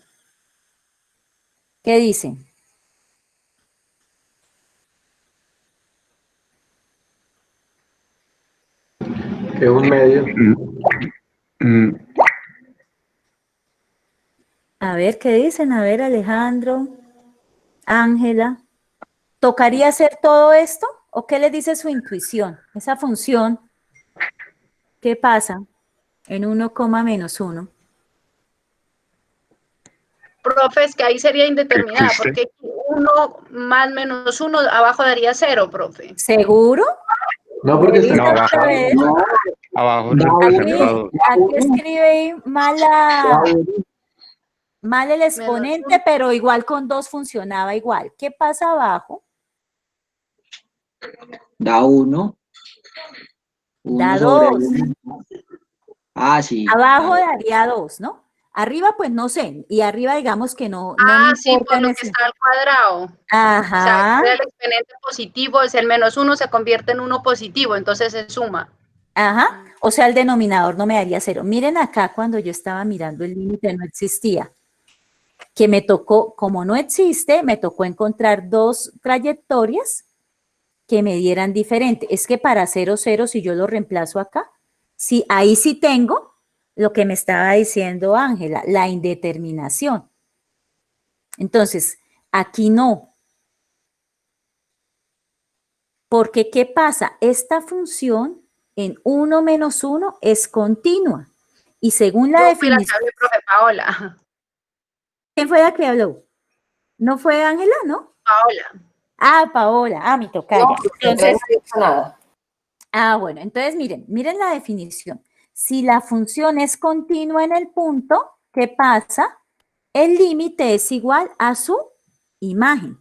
S1: ¿Qué dicen?
S4: Que un medio.
S1: A ver, ¿qué dicen? A ver, Alejandro, Ángela. ¿Tocaría hacer todo esto? ¿O qué les dice su intuición? Esa función, ¿qué pasa en 1, menos 1?
S5: Profe, es que ahí sería indeterminada,
S2: ¿Existe?
S5: porque 1 más menos 1 abajo daría 0, profe.
S1: ¿Seguro?
S4: No, porque está
S6: No, abajo,
S1: A ver,
S6: abajo
S3: Da
S6: representa
S3: uno.
S6: 2.
S1: aquí escribe mal el exponente, pero igual con 2 funcionaba igual. ¿Qué pasa abajo?
S3: Da 1.
S1: Da
S3: 1 sobre
S1: 2.
S3: 1. Ah, sí.
S1: Abajo daría 2, ¿no? Arriba, pues no sé. Y arriba, digamos que no me
S5: Ah, sí,
S1: importa
S5: por
S1: en
S5: lo que
S1: ese.
S5: está al cuadrado. O sea,
S1: Ajá,
S5: el exponente positivo es el menos 1, se convierte en 1 positivo, entonces se suma.
S1: ajá. O sea, el denominador no me daría 0. Miren acá cuando yo estaba mirando el límite no existía. Que me tocó, como no existe, me tocó encontrar 2 trayectorias que me dieran diferente. Es que para 0, 0, si yo lo reemplazo acá, sí, ahí sí tengo lo que me estaba diciendo Ángela, la indeterminación. Entonces, aquí no. Porque, ¿qué pasa? Esta función en 1 menos 1 es continua. Y según la
S5: Yo fui la que
S1: definición,
S5: hablé, profe Paola.
S1: ¿quién fue la que habló? ¿No fue Ángela, no?
S5: Paola.
S1: Ah, Paola, mi tocaya.
S7: No,
S1: Entonces,
S7: no he dicho nada.
S1: bueno, entonces miren la definición. Si la función es continua en el punto, ¿qué pasa? El límite es igual a su imagen.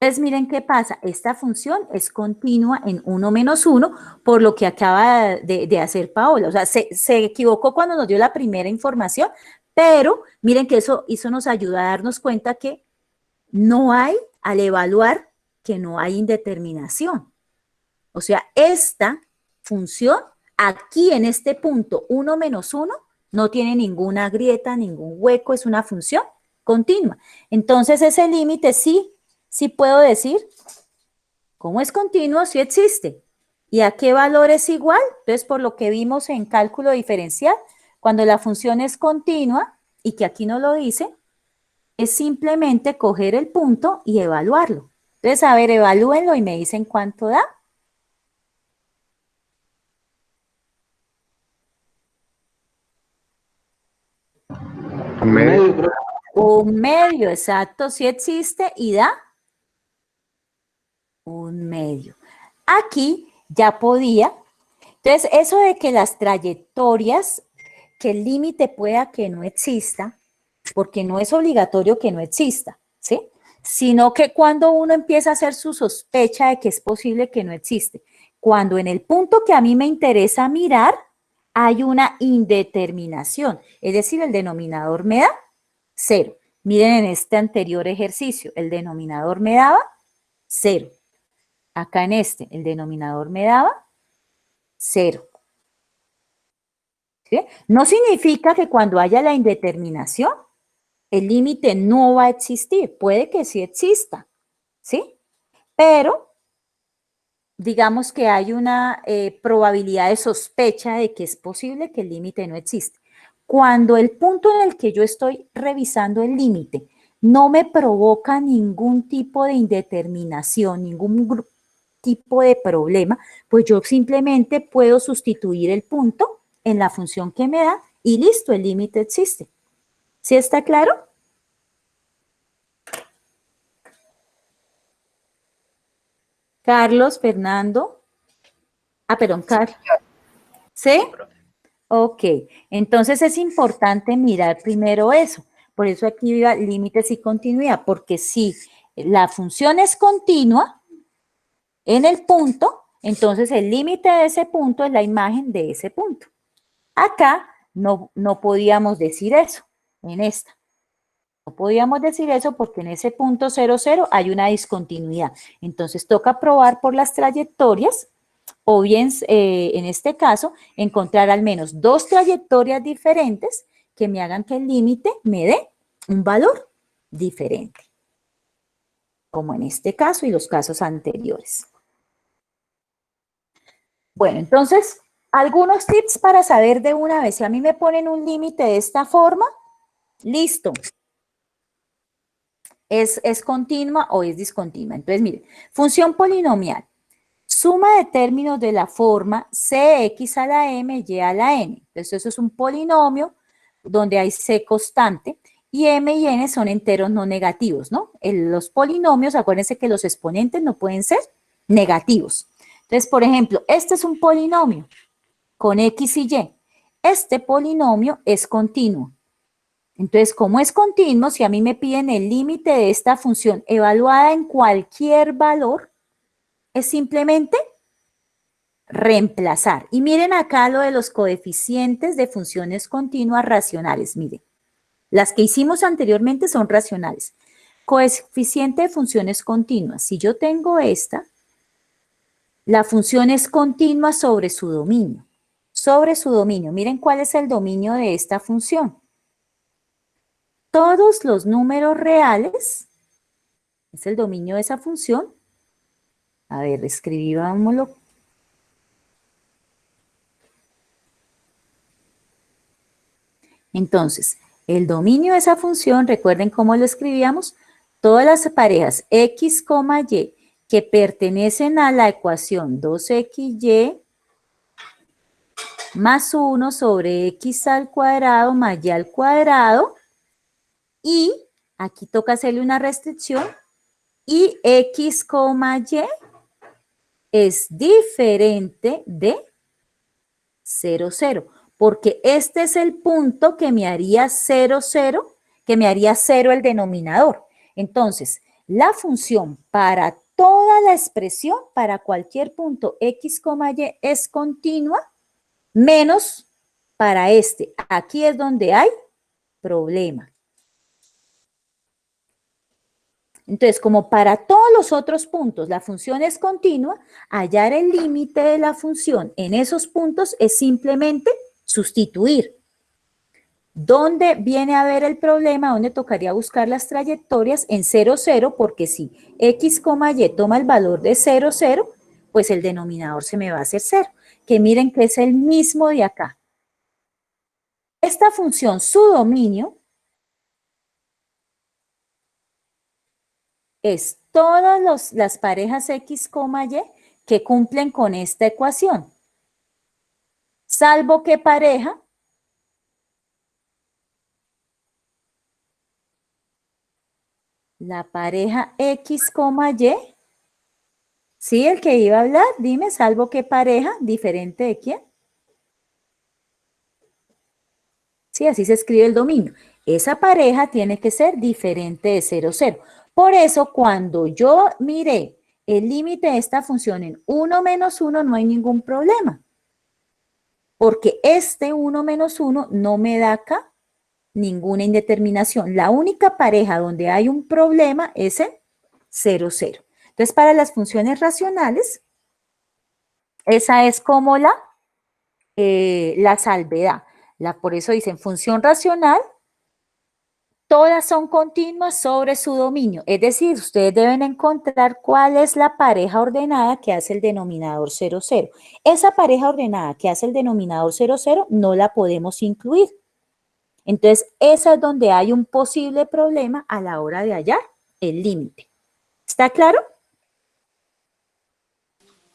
S1: Entonces, miren qué pasa. Esta función es continua en 1 menos 1, por lo que acaba de hacer Paola. O sea, se equivocó cuando nos dio la primera información, pero miren que eso nos ayuda a darnos cuenta que no hay, al evaluar, que no hay indeterminación. O sea, esta función, aquí en este punto 1 menos 1, no tiene ninguna grieta, ningún hueco, es una función continua. Entonces, ese límite sí puedo decir, como es continuo, sí existe. ¿Y a qué valor es igual? Entonces, por lo que vimos en cálculo diferencial, cuando la función es continua, y que aquí no lo dice, es simplemente coger el punto y evaluarlo. Entonces, a ver, evalúenlo y me dicen cuánto da.
S6: Un medio.
S4: Profe.
S1: Un medio, exacto, sí existe y da un medio. Aquí ya podía. Entonces, eso de que las trayectorias, que el límite pueda que no exista, porque no es obligatorio que no exista, ¿sí? Sino que cuando uno empieza a hacer su sospecha de que es posible que no existe, cuando en el punto que a mí me interesa mirar hay una indeterminación, es decir, el denominador me da 0. Miren en este anterior ejercicio, el denominador me daba 0. Acá en este, el denominador me daba 0. ¿Sí? No significa que cuando haya la indeterminación, el límite no va a existir. Puede que sí exista, ¿sí? Pero digamos que hay una probabilidad de sospecha de que es posible que el límite no existe. Cuando el punto en el que yo estoy revisando el límite no me provoca ningún tipo de indeterminación, ningún tipo de problema, pues yo simplemente puedo sustituir el punto en la función que me da y listo, el límite existe. ¿Sí está claro? Carlos, Fernando. Perdón, Carlos. ¿Sí? Ok, entonces es importante mirar primero eso. Por eso aquí iba límites y continuidad, porque si la función es continua en el punto, entonces el límite de ese punto es la imagen de ese punto. Acá no podíamos decir eso, en esta. No podíamos decir eso porque en ese punto 0, 0 hay una discontinuidad. Entonces toca probar por las trayectorias o bien, en este caso, encontrar al menos dos trayectorias diferentes que me hagan que el límite me dé un valor diferente, como en este caso y los casos anteriores. Bueno, entonces, algunos tips para saber de una vez. Si a mí me ponen un límite de esta forma, listo. ¿Es continua o es discontinua? Entonces, miren, función polinomial. Suma de términos de la forma cx a la m, y a la n. Entonces, eso es un polinomio donde hay c constante y m y n son enteros no negativos, ¿no? Los polinomios, acuérdense que los exponentes no pueden ser negativos. Entonces, por ejemplo, este es un polinomio con x y y. Este polinomio es continuo. Entonces, como es continuo, si a mí me piden el límite de esta función evaluada en cualquier valor, es simplemente reemplazar. Y miren acá lo de los coeficientes de funciones continuas racionales. Miren, las que hicimos anteriormente son racionales. Coeficiente de funciones continuas. Si yo tengo esta, la función es continua sobre su dominio. Sobre su dominio. Miren cuál es el dominio de esta función. Todos los números reales, es el dominio de esa función. A ver, escribámoslo. Entonces, el dominio de esa función, recuerden cómo lo escribíamos, todas las parejas x, y que pertenecen a la ecuación 2xy más 1 sobre x al cuadrado más y al cuadrado, y aquí toca hacerle una restricción, y x, y es diferente de 0, 0, porque este es el punto que me haría 0, 0, que me haría 0 el denominador. Entonces, la función para toda la expresión, para cualquier punto x, y es continua, menos para este. Aquí es donde hay problema. Entonces, como para todos los otros puntos la función es continua, hallar el límite de la función en esos puntos es simplemente sustituir. ¿Dónde viene a ver el problema? ¿Dónde tocaría buscar las trayectorias? En 0, 0, porque si x, y toma el valor de 0, 0, pues el denominador se me va a hacer 0. Que miren que es el mismo de acá. Esta función, su dominio, es todas las parejas x, y que cumplen con esta ecuación. Salvo que pareja la pareja x, y, ¿sí? El que iba a hablar, dime, salvo que pareja, diferente de quién. Sí, así se escribe el dominio. Esa pareja tiene que ser diferente de 0, 0. Por eso, cuando yo mire el límite de esta función en 1 menos 1, no hay ningún problema. Porque este 1 menos 1 no me da acá ninguna indeterminación. La única pareja donde hay un problema es en 0, 0. Entonces, para las funciones racionales, esa es como la salvedad. Por eso dicen función racional, todas son continuas sobre su dominio. Es decir, ustedes deben encontrar cuál es la pareja ordenada que hace el denominador 0, 0. Esa pareja ordenada que hace el denominador 0, 0 no la podemos incluir. Entonces, esa es donde hay un posible problema a la hora de hallar el límite. ¿Está claro?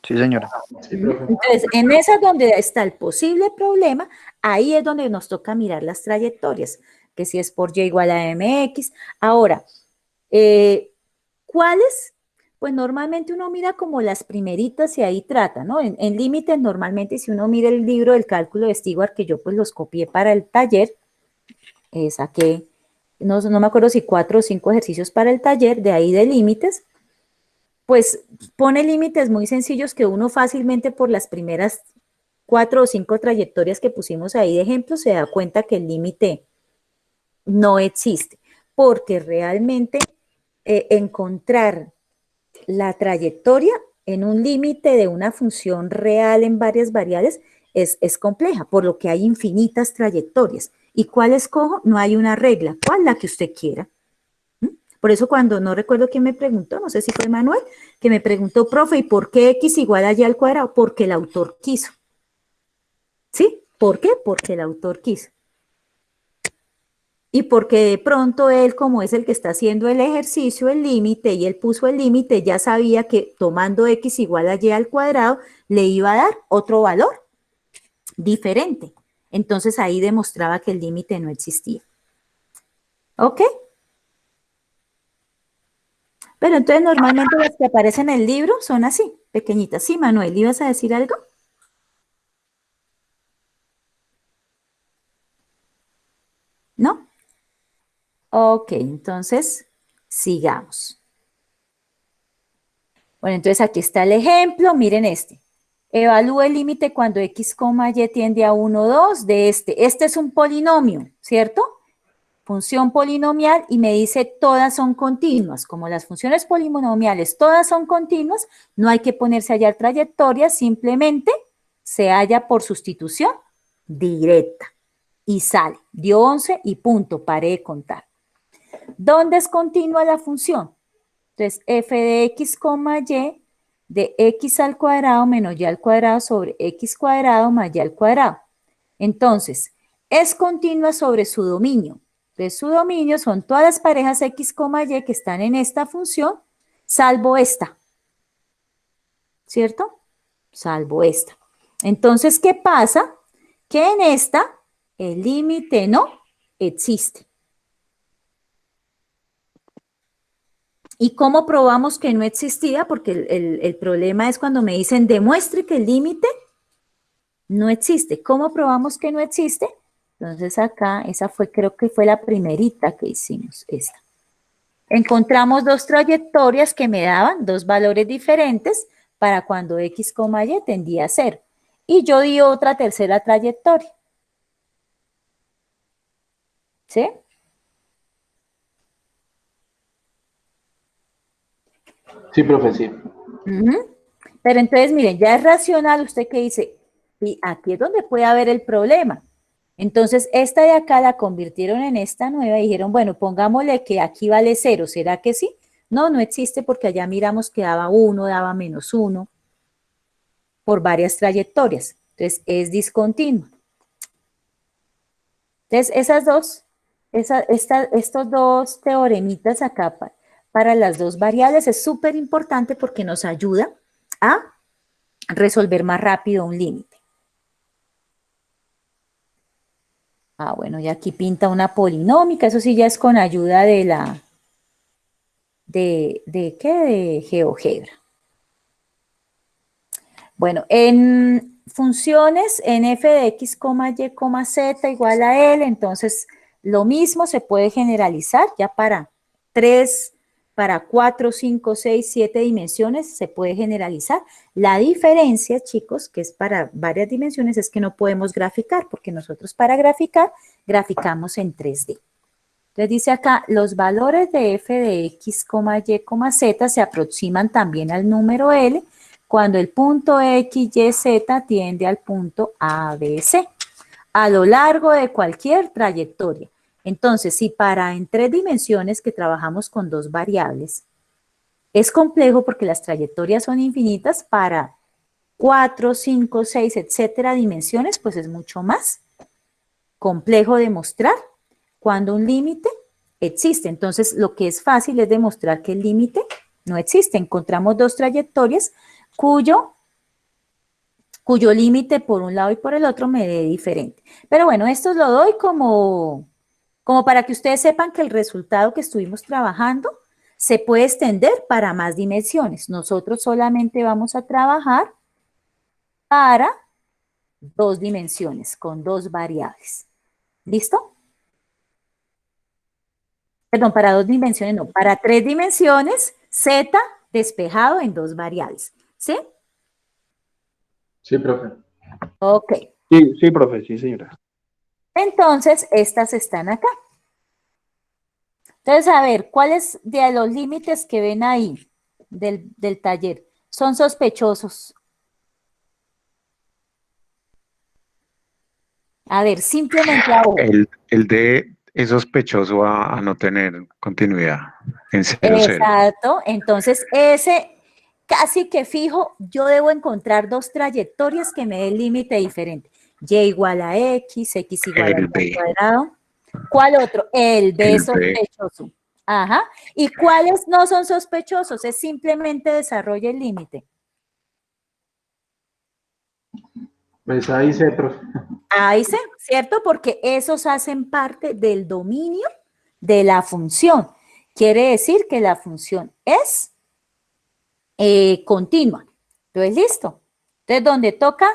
S2: Sí, señora.
S4: Sí, profe.
S1: Entonces, en esa donde está el posible problema, ahí es donde nos toca mirar las trayectorias. que si es por y igual a mx. Ahora, ¿cuáles? Pues normalmente uno mira como las primeritas y ahí trata, ¿no? En límites normalmente si uno mira el libro del cálculo de Stewart, que yo pues los copié para el taller, saqué, no me acuerdo si 4 o 5 ejercicios para el taller, de ahí de límites, pues pone límites muy sencillos que uno fácilmente por las primeras 4 o 5 trayectorias que pusimos ahí de ejemplo se da cuenta que el límite no existe, porque realmente encontrar la trayectoria en un límite de una función real en varias variables es compleja, por lo que hay infinitas trayectorias. ¿Y cuál escojo? No hay una regla. ¿Cuál? La que usted quiera. Por eso cuando no recuerdo quién me preguntó, no sé si fue Manuel, que me preguntó, profe, ¿y por qué x igual a y al cuadrado? Porque el autor quiso. ¿Sí? ¿Por qué? Porque el autor quiso. Y porque de pronto él, como es el que está haciendo el ejercicio, el límite, y él puso el límite, ya sabía que tomando x igual a y al cuadrado, le iba a dar otro valor diferente. Entonces ahí demostraba que el límite no existía. ¿Ok? Pero entonces normalmente las que aparecen en el libro son así, pequeñitas. Sí, Manuel, ¿ibas a decir algo? ¿No? Ok, entonces sigamos. Bueno, entonces aquí está el ejemplo, miren este. Evalúe el límite cuando x, y tiende a 1, 2 de este. Este es un polinomio, ¿cierto? Función polinomial y me dice todas son continuas. Como las funciones polinomiales todas son continuas, no hay que ponerse a hallar trayectorias, simplemente se halla por sustitución directa y sale. Dio 11 y punto, paré de contar. ¿Dónde es continua la función? Entonces, f de x, y de x al cuadrado menos y al cuadrado sobre x cuadrado más y al cuadrado. Entonces, es continua sobre su dominio. Entonces, su dominio son todas las parejas x, y que están en esta función, salvo esta. ¿Cierto? Salvo esta. Entonces, ¿qué pasa? Que en esta el límite no existe. ¿Y cómo probamos que no existía? Porque el problema es cuando me dicen demuestre que el límite no existe. ¿Cómo probamos que no existe? Entonces acá, esa fue, creo que fue la primerita que hicimos, esta. Encontramos dos trayectorias que me daban dos valores diferentes para cuando x, y tendía a 0. Y yo di otra tercera trayectoria. ¿Sí?
S4: Sí, profe, sí.
S1: Pero entonces, miren, ya es racional usted que dice, y aquí es donde puede haber el problema. Entonces, esta de acá la convirtieron en esta nueva y dijeron, bueno, pongámosle que aquí vale 0, ¿será que sí? No, no existe porque allá miramos que daba 1, daba menos 1, por varias trayectorias. Entonces, es discontinua. Entonces, estos dos teoremitas acá para las dos variables es súper importante porque nos ayuda a resolver más rápido un límite. Ah, bueno, y aquí pinta una polinómica, eso sí ya es con ayuda de la, ¿de qué? De GeoGebra. Bueno, en funciones, en f de x, y, z igual a L, entonces lo mismo se puede generalizar ya para 3, para 4, 5, 6, 7 dimensiones se puede generalizar. La diferencia, chicos, que es para varias dimensiones, es que no podemos graficar, porque nosotros para graficar, graficamos en 3D. Entonces dice acá, los valores de f de x, y, z se aproximan también al número L cuando el punto x, y, z tiende al punto A, B, C a lo largo de cualquier trayectoria. Entonces, si para en 3 dimensiones que trabajamos con 2 variables, es complejo porque las trayectorias son infinitas, para 4, 5, 6, etcétera, dimensiones, pues es mucho más complejo demostrar cuando un límite existe. Entonces, lo que es fácil es demostrar que el límite no existe. Encontramos dos trayectorias cuyo límite por un lado y por el otro me dé diferente. Pero bueno, esto lo doy como como para que ustedes sepan que el resultado que estuvimos trabajando se puede extender para más dimensiones. Nosotros solamente vamos a trabajar para 2 dimensiones, con 2 variables. ¿Listo? Perdón, para 2 dimensiones no, para 3 dimensiones, z despejado en 2 variables. ¿Sí?
S4: Sí, profe.
S1: Ok.
S6: Sí, profe, sí, señora.
S1: Entonces, estas están acá. Entonces, a ver, ¿cuáles de los límites que ven ahí del taller son sospechosos? A ver, simplemente ahora.
S6: El D es sospechoso a no tener continuidad en 0,0.
S1: Exacto. Entonces, ese casi que fijo, yo debo encontrar 2 trayectorias que me den límite diferente. Y igual a X, X igual a
S6: El
S1: Y
S6: B.
S1: cuadrado. ¿Cuál otro? El B
S6: El B.
S1: sospechoso. Ajá. ¿Y cuáles no son sospechosos? Es simplemente desarrolla el límite.
S4: Pues ahí sé, profe.
S1: Ahí sí, ¿cierto? Porque esos hacen parte del dominio de la función. Quiere decir que la función es continua. Entonces, listo. Entonces, donde toca,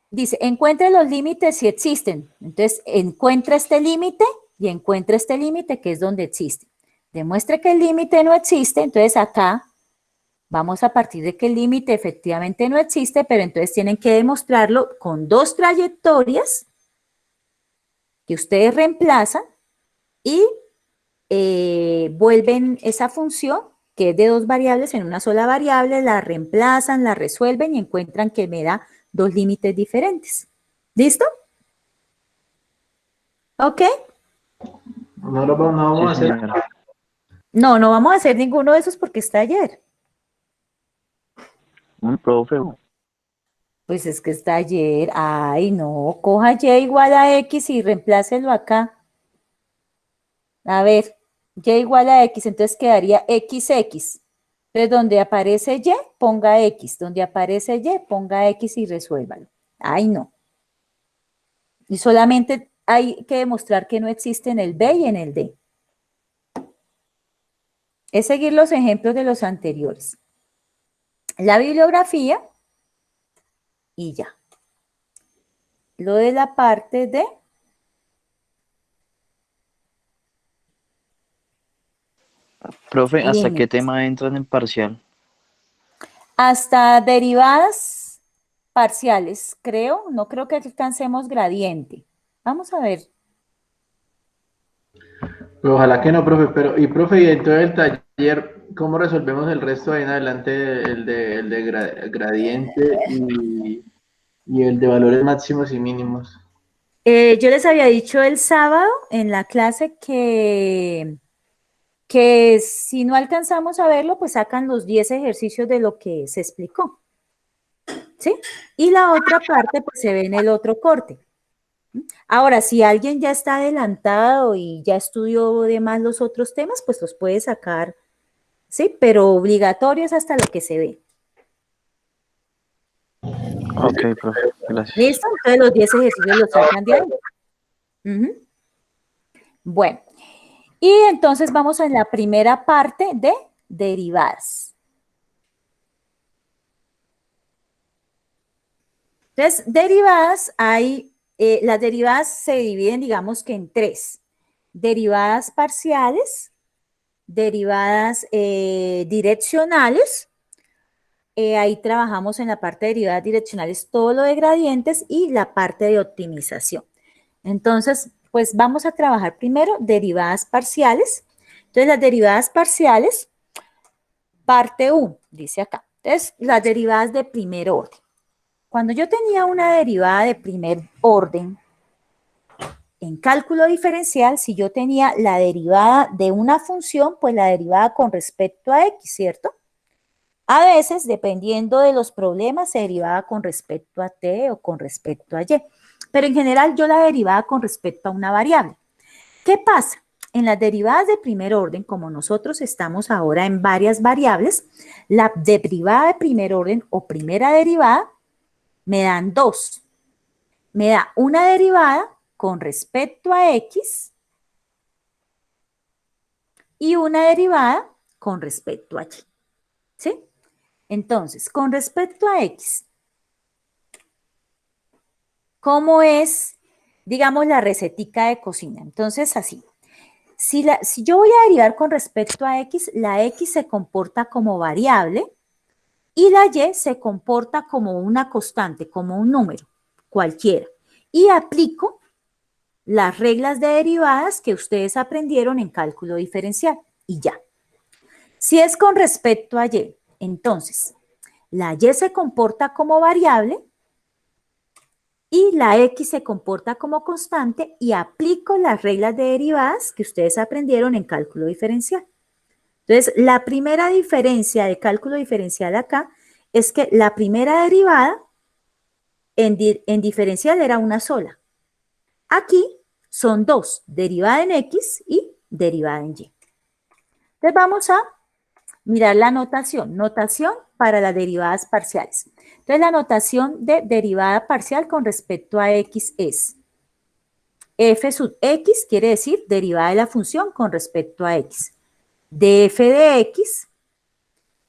S1: dice, encuentre los límites si existen. Entonces, encuentra este límite y encuentra este límite que es donde existe. Demuestre que el límite no existe, entonces acá vamos a partir de que el límite efectivamente no existe, pero entonces tienen que demostrarlo con 2 trayectorias que ustedes reemplazan y vuelven esa función que es de 2 variables en una sola variable, la reemplazan, la resuelven y encuentran que me da 2 límites diferentes. ¿Listo? ¿Ok?
S4: No vamos a hacer.
S1: No, no vamos a hacer ninguno de esos porque está ayer.
S2: Profe.
S1: Pues es que está ayer. Ay, no, coja y igual a x y reemplácelo acá. A ver, y igual a x, entonces quedaría xx. Entonces, donde aparece y, ponga x. Donde aparece y, ponga x y resuélvalo. Ay, no. Y solamente hay que demostrar que no existe en el b y en el d. Es seguir los ejemplos de los anteriores. La bibliografía y ya. Lo de la parte de...
S2: Profe, ¿hasta qué
S1: límites.
S2: tema entra en el parcial?
S1: Hasta derivadas parciales, creo. No creo que alcancemos gradiente. Vamos a ver.
S4: Pues ojalá que no, profe, pero, y profe, y dentro del taller, ¿cómo resolvemos el resto de ahí en adelante, el de gradiente y el de valores máximos y mínimos?
S1: Yo les había dicho el sábado en la clase que si no alcanzamos a verlo, pues sacan los 10 ejercicios de lo que se explicó. ¿Sí? Y la otra parte, pues se ve en el otro corte. Ahora, si alguien ya está adelantado y ya estudió de más los otros temas, pues los puede sacar, ¿sí? Pero obligatorio es hasta lo que se ve.
S2: Ok, profe, gracias.
S1: ¿Listo? Entonces los 10 ejercicios los sacan de ahí. Ujú. Bueno, y entonces vamos a la primera parte de derivadas. Entonces, derivadas hay, las derivadas se dividen, digamos que en 3. Derivadas parciales, derivadas direccionales. Ahí trabajamos en la parte de derivadas direccionales todo lo de gradientes y la parte de optimización. Entonces, pues vamos a trabajar primero derivadas parciales. Entonces, las derivadas parciales, parte 1, dice acá. Entonces, las derivadas de primer orden. Cuando yo tenía una derivada de primer orden, en cálculo diferencial, si yo tenía la derivada de una función, pues la derivada con respecto a x, ¿cierto? A veces, dependiendo de los problemas, se derivaba con respecto a t o con respecto a y. Pero en general yo la derivaba con respecto a una variable. ¿Qué pasa? En las derivadas de primer orden, como nosotros estamos ahora en varias variables, la derivada de primer orden o primera derivada me dan 2. Me da una derivada con respecto a x y una derivada con respecto a y. ¿Sí? Entonces, con respecto a x, ¿cómo es, digamos, la recetica de cocina? Entonces, así. Si yo voy a derivar con respecto a x, la x se comporta como variable y la y se comporta como una constante, como un número, cualquiera. Y aplico las reglas de derivadas que ustedes aprendieron en cálculo diferencial y ya. Si es con respecto a y, entonces, la y se comporta como variable y la x se comporta como constante y aplico las reglas de derivadas que ustedes aprendieron en cálculo diferencial. Entonces, la primera diferencia de cálculo diferencial acá es que la primera derivada en diferencial era una sola. Aquí son dos, derivada en x y derivada en y. Entonces, vamos a mirar la notación. Notación para las derivadas parciales. Entonces, la notación de derivada parcial con respecto a x es f sub x, quiere decir derivada de la función con respecto a x. Df de x,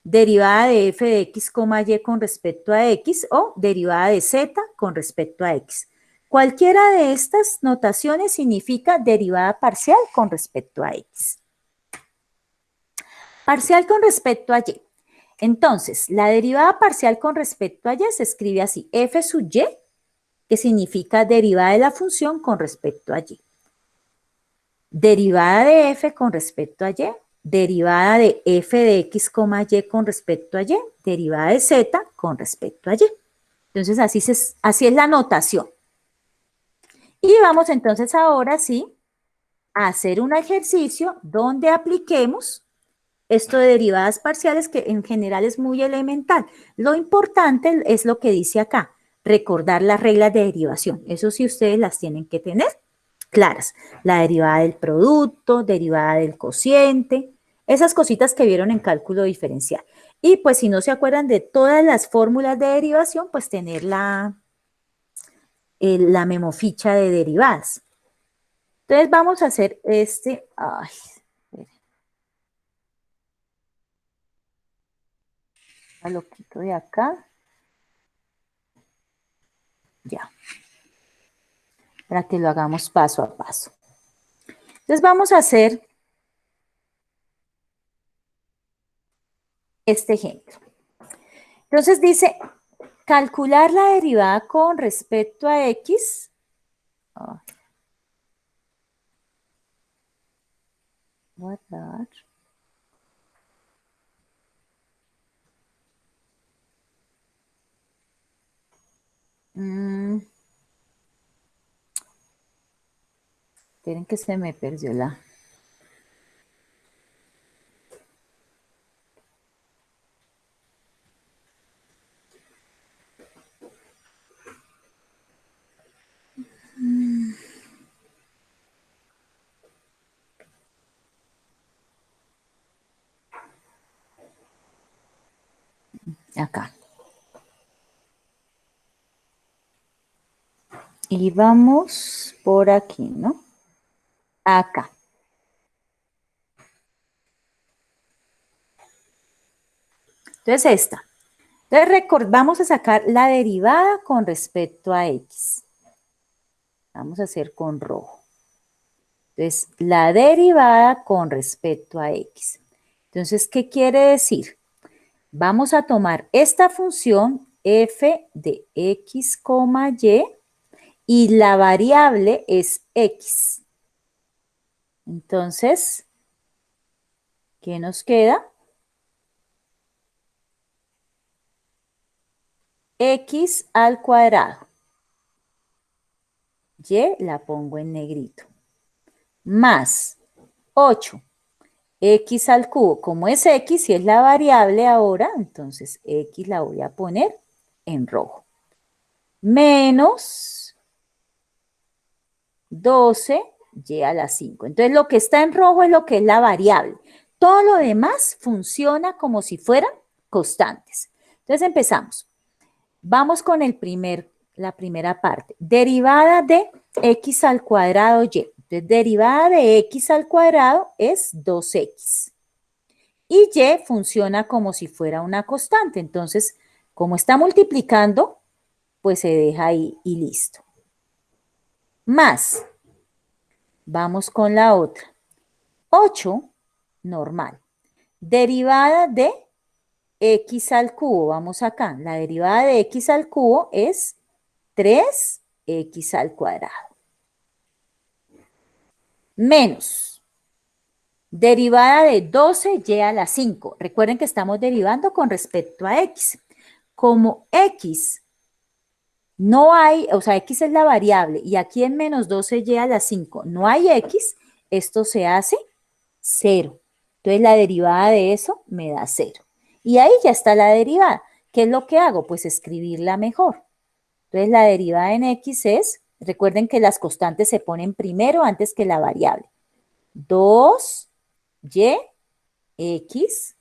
S1: derivada de f de x, y con respecto a x, o derivada de z con respecto a x. Cualquiera de estas notaciones significa derivada parcial con respecto a x. Parcial con respecto a y. Entonces, la derivada parcial con respecto a y se escribe así, f sub y, que significa derivada de la función con respecto a y. Derivada de f con respecto a y, derivada de f de x, y con respecto a y, derivada de z con respecto a y. Entonces, así es la notación. Y vamos entonces ahora sí a hacer un ejercicio donde apliquemos esto de derivadas parciales, que en general es muy elemental. Lo importante es lo que dice acá, recordar las reglas de derivación. Eso sí ustedes las tienen que tener claras. La derivada del producto, derivada del cociente, esas cositas que vieron en cálculo diferencial. Y pues si no se acuerdan de todas las fórmulas de derivación, pues tener la memoficha de derivadas. Entonces vamos a hacer lo quito de acá. Ya. Para que lo hagamos paso a paso. Entonces vamos a hacer este ejemplo. Entonces dice, calcular la derivada con respecto a x. Guardar. Esperen que se me perdió la... Acá. Y vamos por aquí, ¿no? Acá. Entonces esta. Entonces vamos a sacar la derivada con respecto a x. Vamos a hacer con rojo. Entonces, la derivada con respecto a x. Entonces, ¿qué quiere decir? Vamos a tomar esta función f de x, y la variable es x. Entonces, ¿qué nos queda? X al cuadrado. Y la pongo en negrito. Más 8. X al cubo. Como es X y es la variable ahora, entonces X la voy a poner en rojo. Menos 12y a la 5. Entonces lo que está en rojo es lo que es la variable. Todo lo demás funciona como si fueran constantes. Entonces empezamos. Vamos con la primera parte. Derivada de x al cuadrado y. Entonces, derivada de x al cuadrado es 2x. Y y funciona como si fuera una constante. Entonces, como está multiplicando, pues se deja ahí y listo. Más, vamos con la otra. 8, normal. Derivada de x al cubo, vamos acá. La derivada de x al cubo es 3x al cuadrado. Menos derivada de 12y a la 5. Recuerden que estamos derivando con respecto a x. Como x no hay, o sea, x es la variable y aquí en menos 12y a la 5 no hay x, esto se hace 0. Entonces la derivada de eso me da 0. Y ahí ya está la derivada. ¿Qué es lo que hago? Pues escribirla mejor. Entonces la derivada en x es, recuerden que las constantes se ponen primero antes que la variable. 2y x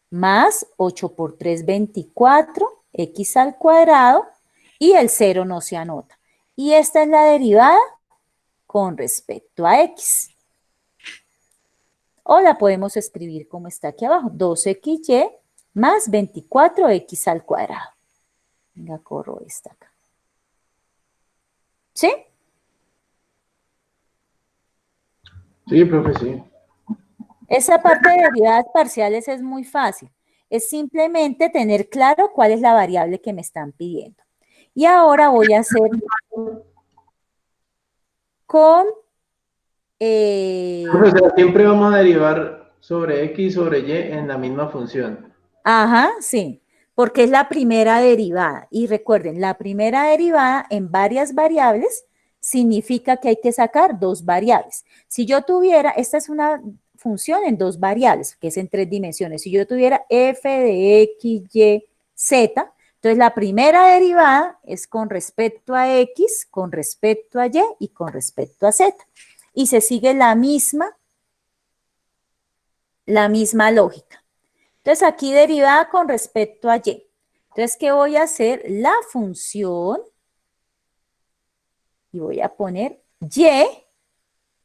S1: más 8 por 3, 24, x al cuadrado, y el 0 no se anota. Y esta es la derivada con respecto a x. O la podemos escribir como está aquí abajo, 2xy más 24x al cuadrado. Venga, corro esta acá. ¿Sí?
S4: Sí, profe, sí.
S1: Esa parte de derivadas parciales es muy fácil. Es simplemente tener claro cuál es la variable que me están pidiendo. Y ahora voy a hacer con...
S4: Profe, o sea, siempre vamos a derivar sobre x y sobre y en la misma función.
S1: Ajá, sí, porque es la primera derivada. Y recuerden, la primera derivada en varias variables significa que hay que sacar dos variables. Si yo tuviera, esta es una función en dos variables, que es en 3 dimensiones. Si yo tuviera f de x, y, z, entonces la primera derivada es con respecto a x, con respecto a y con respecto a z. Y se sigue la misma lógica. Entonces, aquí derivada con respecto a y. Entonces, ¿qué voy a hacer? La función, y voy a poner y,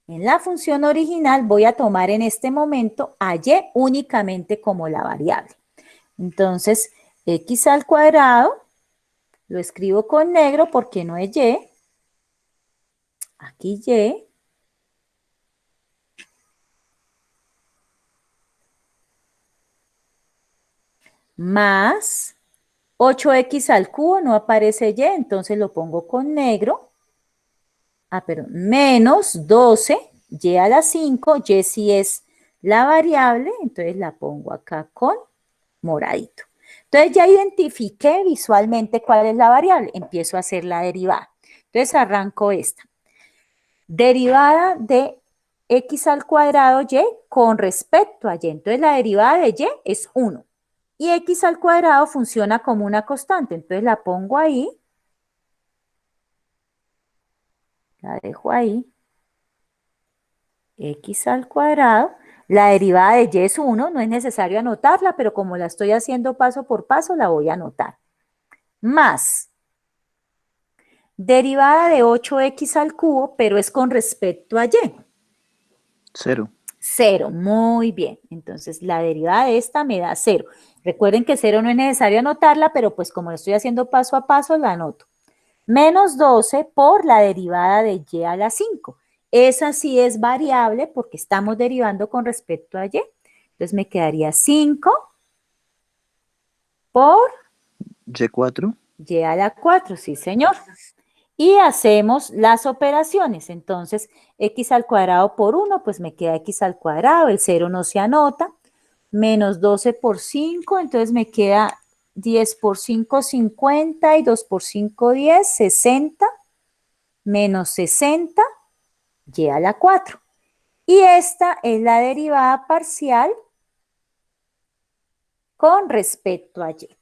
S1: en la función original voy a tomar en este momento a y únicamente como la variable. Entonces, x al cuadrado, lo escribo con negro porque no es y. Aquí y. Más 8x al cubo, no aparece y, entonces lo pongo con negro. Menos 12y a la 5, y sí es la variable, entonces la pongo acá con moradito. Entonces ya identifiqué visualmente cuál es la variable, empiezo a hacer la derivada. Entonces arranco esta. Derivada de x al cuadrado y con respecto a y. Entonces la derivada de y es 1. Y x al cuadrado funciona como una constante. Entonces la pongo ahí. La dejo ahí. X al cuadrado. La derivada de y es 1. No es necesario anotarla, pero como la estoy haciendo paso por paso, la voy a anotar. Más. Derivada de 8x al cubo, pero es con respecto a y.
S2: 0.
S1: 0, muy bien. Entonces, la derivada de esta me da 0. Recuerden que 0 no es necesario anotarla, pero pues como lo estoy haciendo paso a paso, la anoto. Menos 12 por la derivada de y a la 5. Esa sí es variable porque estamos derivando con respecto a y. Entonces, me quedaría 5 por
S2: Y4.
S1: y a la 4, sí, señor. Y hacemos las operaciones. Entonces, x al cuadrado por 1, pues me queda x al cuadrado, el 0 no se anota, menos 12 por 5, entonces me queda 10 por 5, 50, y 2 por 5, 10, 60, menos 60, y a la 4. Y esta es la derivada parcial con respecto a y.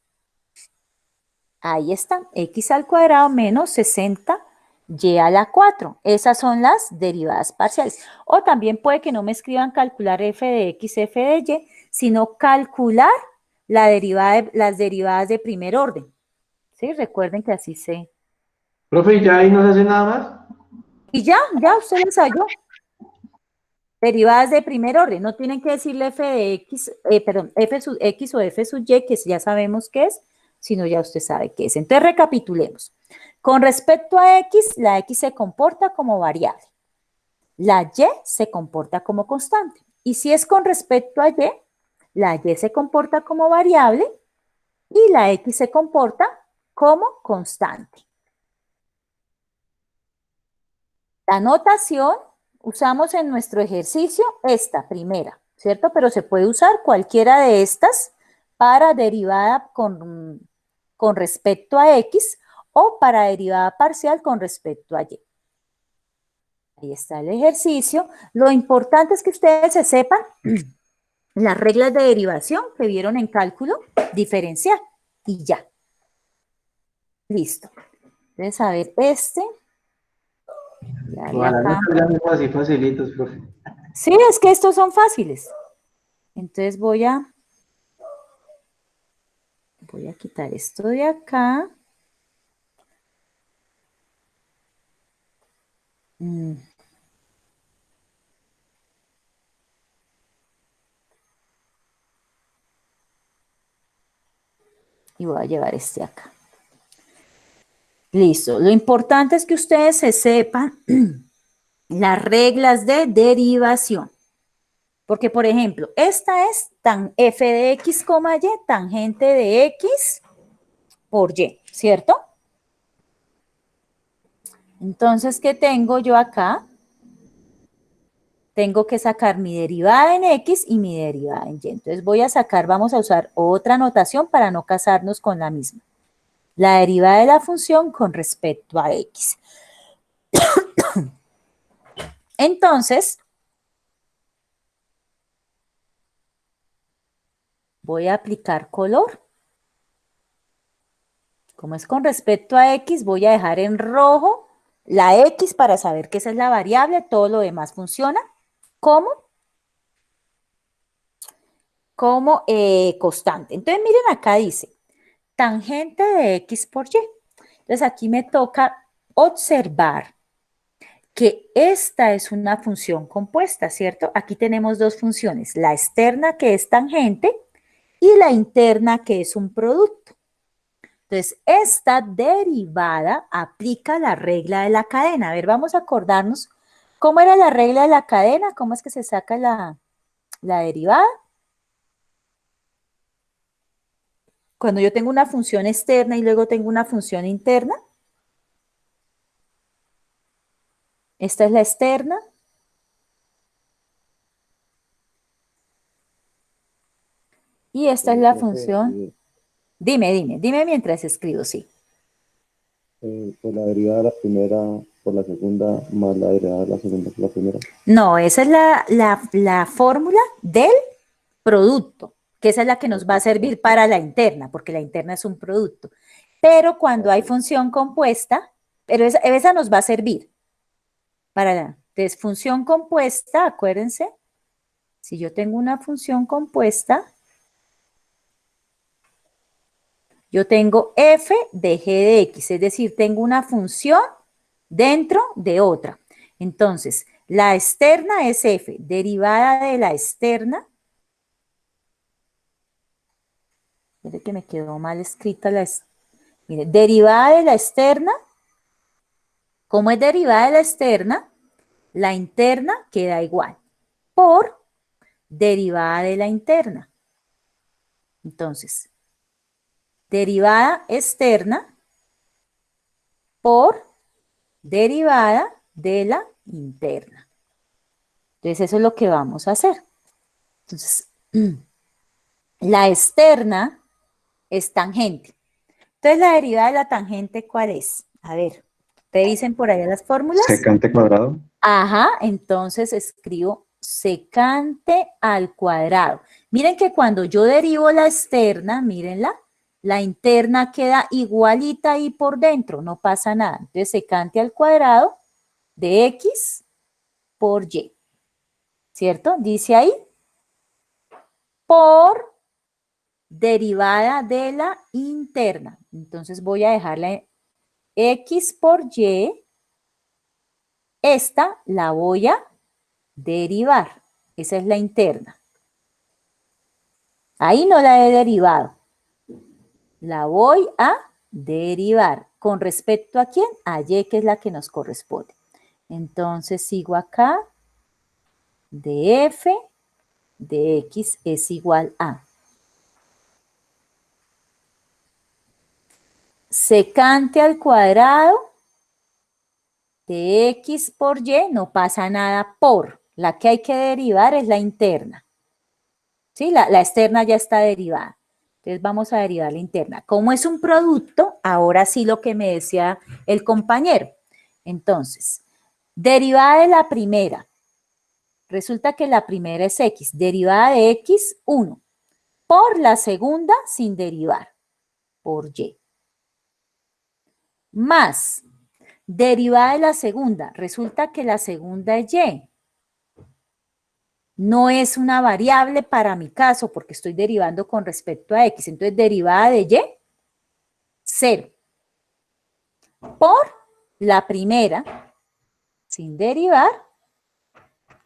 S1: Ahí está, x al cuadrado menos 60 y a la 4. Esas son las derivadas parciales. O también puede que no me escriban calcular f de x, f de y, sino calcular las derivadas de primer orden. ¿Sí? Recuerden que así se...
S4: Profe, ¿y ya ahí no se hace nada más?
S1: Y ya, usted les halló. Derivadas de primer orden, no tienen que decirle f de x, perdón, f sub x o f sub y, que ya sabemos qué es, sino ya usted sabe qué es. Entonces, recapitulemos. Con respecto a x, la x se comporta como variable. La y se comporta como constante. Y si es con respecto a y, la y se comporta como variable y la x se comporta como constante. La notación usamos en nuestro ejercicio esta primera, ¿cierto? Pero se puede usar cualquiera de estas para derivada con respecto a x o para derivada parcial con respecto a y. Ahí está el ejercicio. Lo importante es que ustedes se sepan las reglas de derivación que vieron en cálculo diferencial y ya. Listo. Entonces, a ver, ya de
S4: Ojalá no
S1: acá.
S4: salgan así facilitos, profe.
S1: Sí, es que estos son fáciles. Entonces voy a quitar esto de acá. Y voy a llevar este acá. Listo. Lo importante es que ustedes se sepan las reglas de derivación. Porque, por ejemplo, esta es f de x, y, tangente de x por y, ¿cierto? Entonces, ¿qué tengo yo acá? Tengo que sacar mi derivada en x y mi derivada en y. Entonces, vamos a usar otra notación para no casarnos con la misma. La derivada de la función con respecto a x. Entonces, voy a aplicar color. Como es con respecto a x, voy a dejar en rojo la x para saber que esa es la variable, todo lo demás funciona como constante. Entonces, miren acá dice, tangente de x por y. Entonces, aquí me toca observar que esta es una función compuesta, ¿cierto? Aquí tenemos dos funciones, la externa que es tangente y la interna que es un producto. Entonces, esta derivada aplica la regla de la cadena. A ver, vamos a acordarnos cómo era la regla de la cadena, cómo es que se saca la derivada. Cuando yo tengo una función externa y luego tengo una función interna. Esta es la externa. Y esta es la función. Dime mientras escribo, sí.
S7: Pues la derivada de la primera por la segunda más la derivada de la segunda por la primera.
S1: No, esa es la fórmula del producto, que esa es la que nos va a servir para la interna, porque la interna es un producto. Pero cuando hay función compuesta, pero esa nos va a servir para la función compuesta, acuérdense, si yo tengo una función compuesta, yo tengo f de g de x, es decir, tengo una función dentro de otra. Entonces, la externa es f, derivada de la externa. Mire que me quedó mal escrita mire, derivada de la externa. Como es derivada de la externa, la interna queda igual por derivada de la interna. Entonces, derivada externa por derivada de la interna. Entonces, eso es lo que vamos a hacer. Entonces, la externa es tangente. Entonces, la derivada de la tangente, ¿cuál es? A ver, revisen por ahí las fórmulas.
S6: Secante cuadrado.
S1: Ajá, entonces escribo secante al cuadrado. Miren que cuando yo derivo la externa, mírenla, la interna queda igualita ahí por dentro, no pasa nada. Entonces, secante al cuadrado de x por y, ¿cierto? Dice ahí, por derivada de la interna. Entonces, voy a dejarla x por y. Esta la voy a derivar. Esa es la interna. Ahí no la he derivado. La voy a derivar. ¿Con respecto a quién? A y, que es la que nos corresponde. Entonces sigo acá. De f de x es igual a secante al cuadrado de x por y, no pasa nada por. La que hay que derivar es la interna. ¿Sí? La externa ya está derivada. Entonces vamos a derivar la interna. Como es un producto, ahora sí lo que me decía el compañero. Entonces, derivada de la primera. Resulta que la primera es x. Derivada de x, 1. Por la segunda, sin derivar. Por y. Más, derivada de la segunda. Resulta que la segunda es y. No es una variable para mi caso porque estoy derivando con respecto a x. Entonces, derivada de y, 0. Por la primera, sin derivar,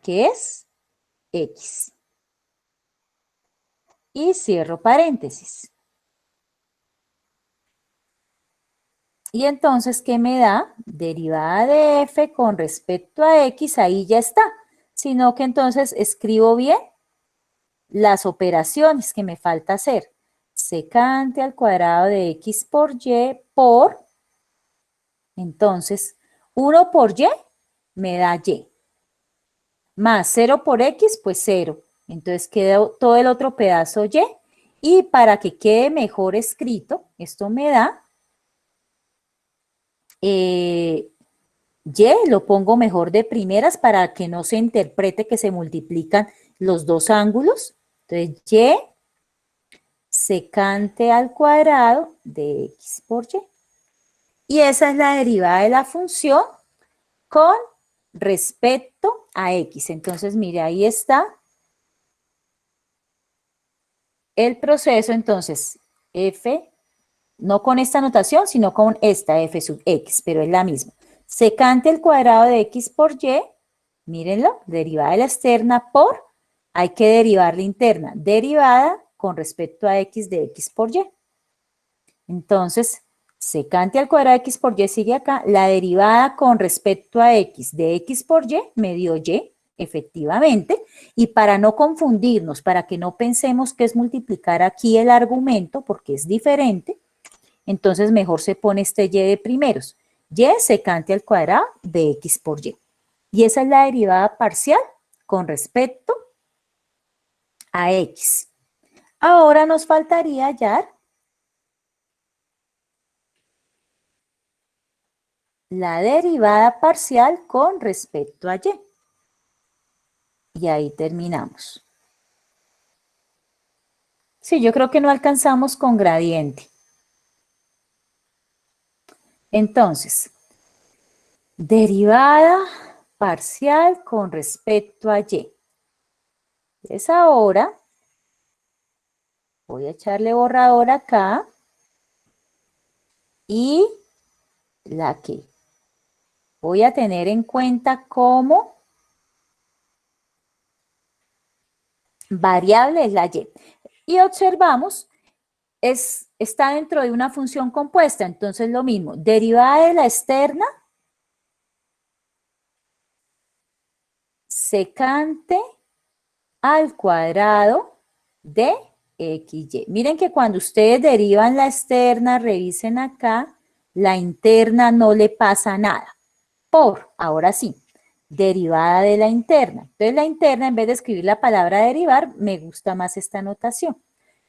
S1: que es x. Y cierro paréntesis. Y entonces, ¿qué me da? Derivada de f con respecto a x, ahí ya está. Sino que entonces escribo bien las operaciones que me falta hacer. Secante al cuadrado de x por y por, entonces, 1 por y me da y. Más 0 por x, pues 0. Entonces queda todo el otro pedazo y. Y para que quede mejor escrito, esto me da y, lo pongo mejor de primeras para que no se interprete que se multiplican los dos ángulos. Entonces, y secante al cuadrado de x por y. Y esa es la derivada de la función con respecto a x. Entonces, mire, ahí está el proceso. Entonces, f, no con esta notación, sino con esta f sub x, pero es la misma. Secante al cuadrado de x por y, mírenlo, derivada de la externa por, hay que derivar la interna, derivada con respecto a x de x por y. Entonces, secante al cuadrado de x por y sigue acá, la derivada con respecto a x de x por y me dio y, efectivamente, y para no confundirnos, para que no pensemos que es multiplicar aquí el argumento, porque es diferente, entonces mejor se pone este y de primeros. Y secante al cuadrado de x por y. Y esa es la derivada parcial con respecto a x. Ahora nos faltaría hallar la derivada parcial con respecto a y. Y ahí terminamos. Sí, yo creo que no alcanzamos con gradiente. Entonces, derivada parcial con respecto a y. Entonces ahora voy a echarle borrador acá y la que voy a tener en cuenta como variable es la y. Y observamos, está dentro de una función compuesta, entonces lo mismo, derivada de la externa, secante al cuadrado de xy. Miren que cuando ustedes derivan la externa, revisen acá, la interna no le pasa nada. Por, ahora sí, derivada de la interna. Entonces la interna, en vez de escribir la palabra derivar, me gusta más esta notación.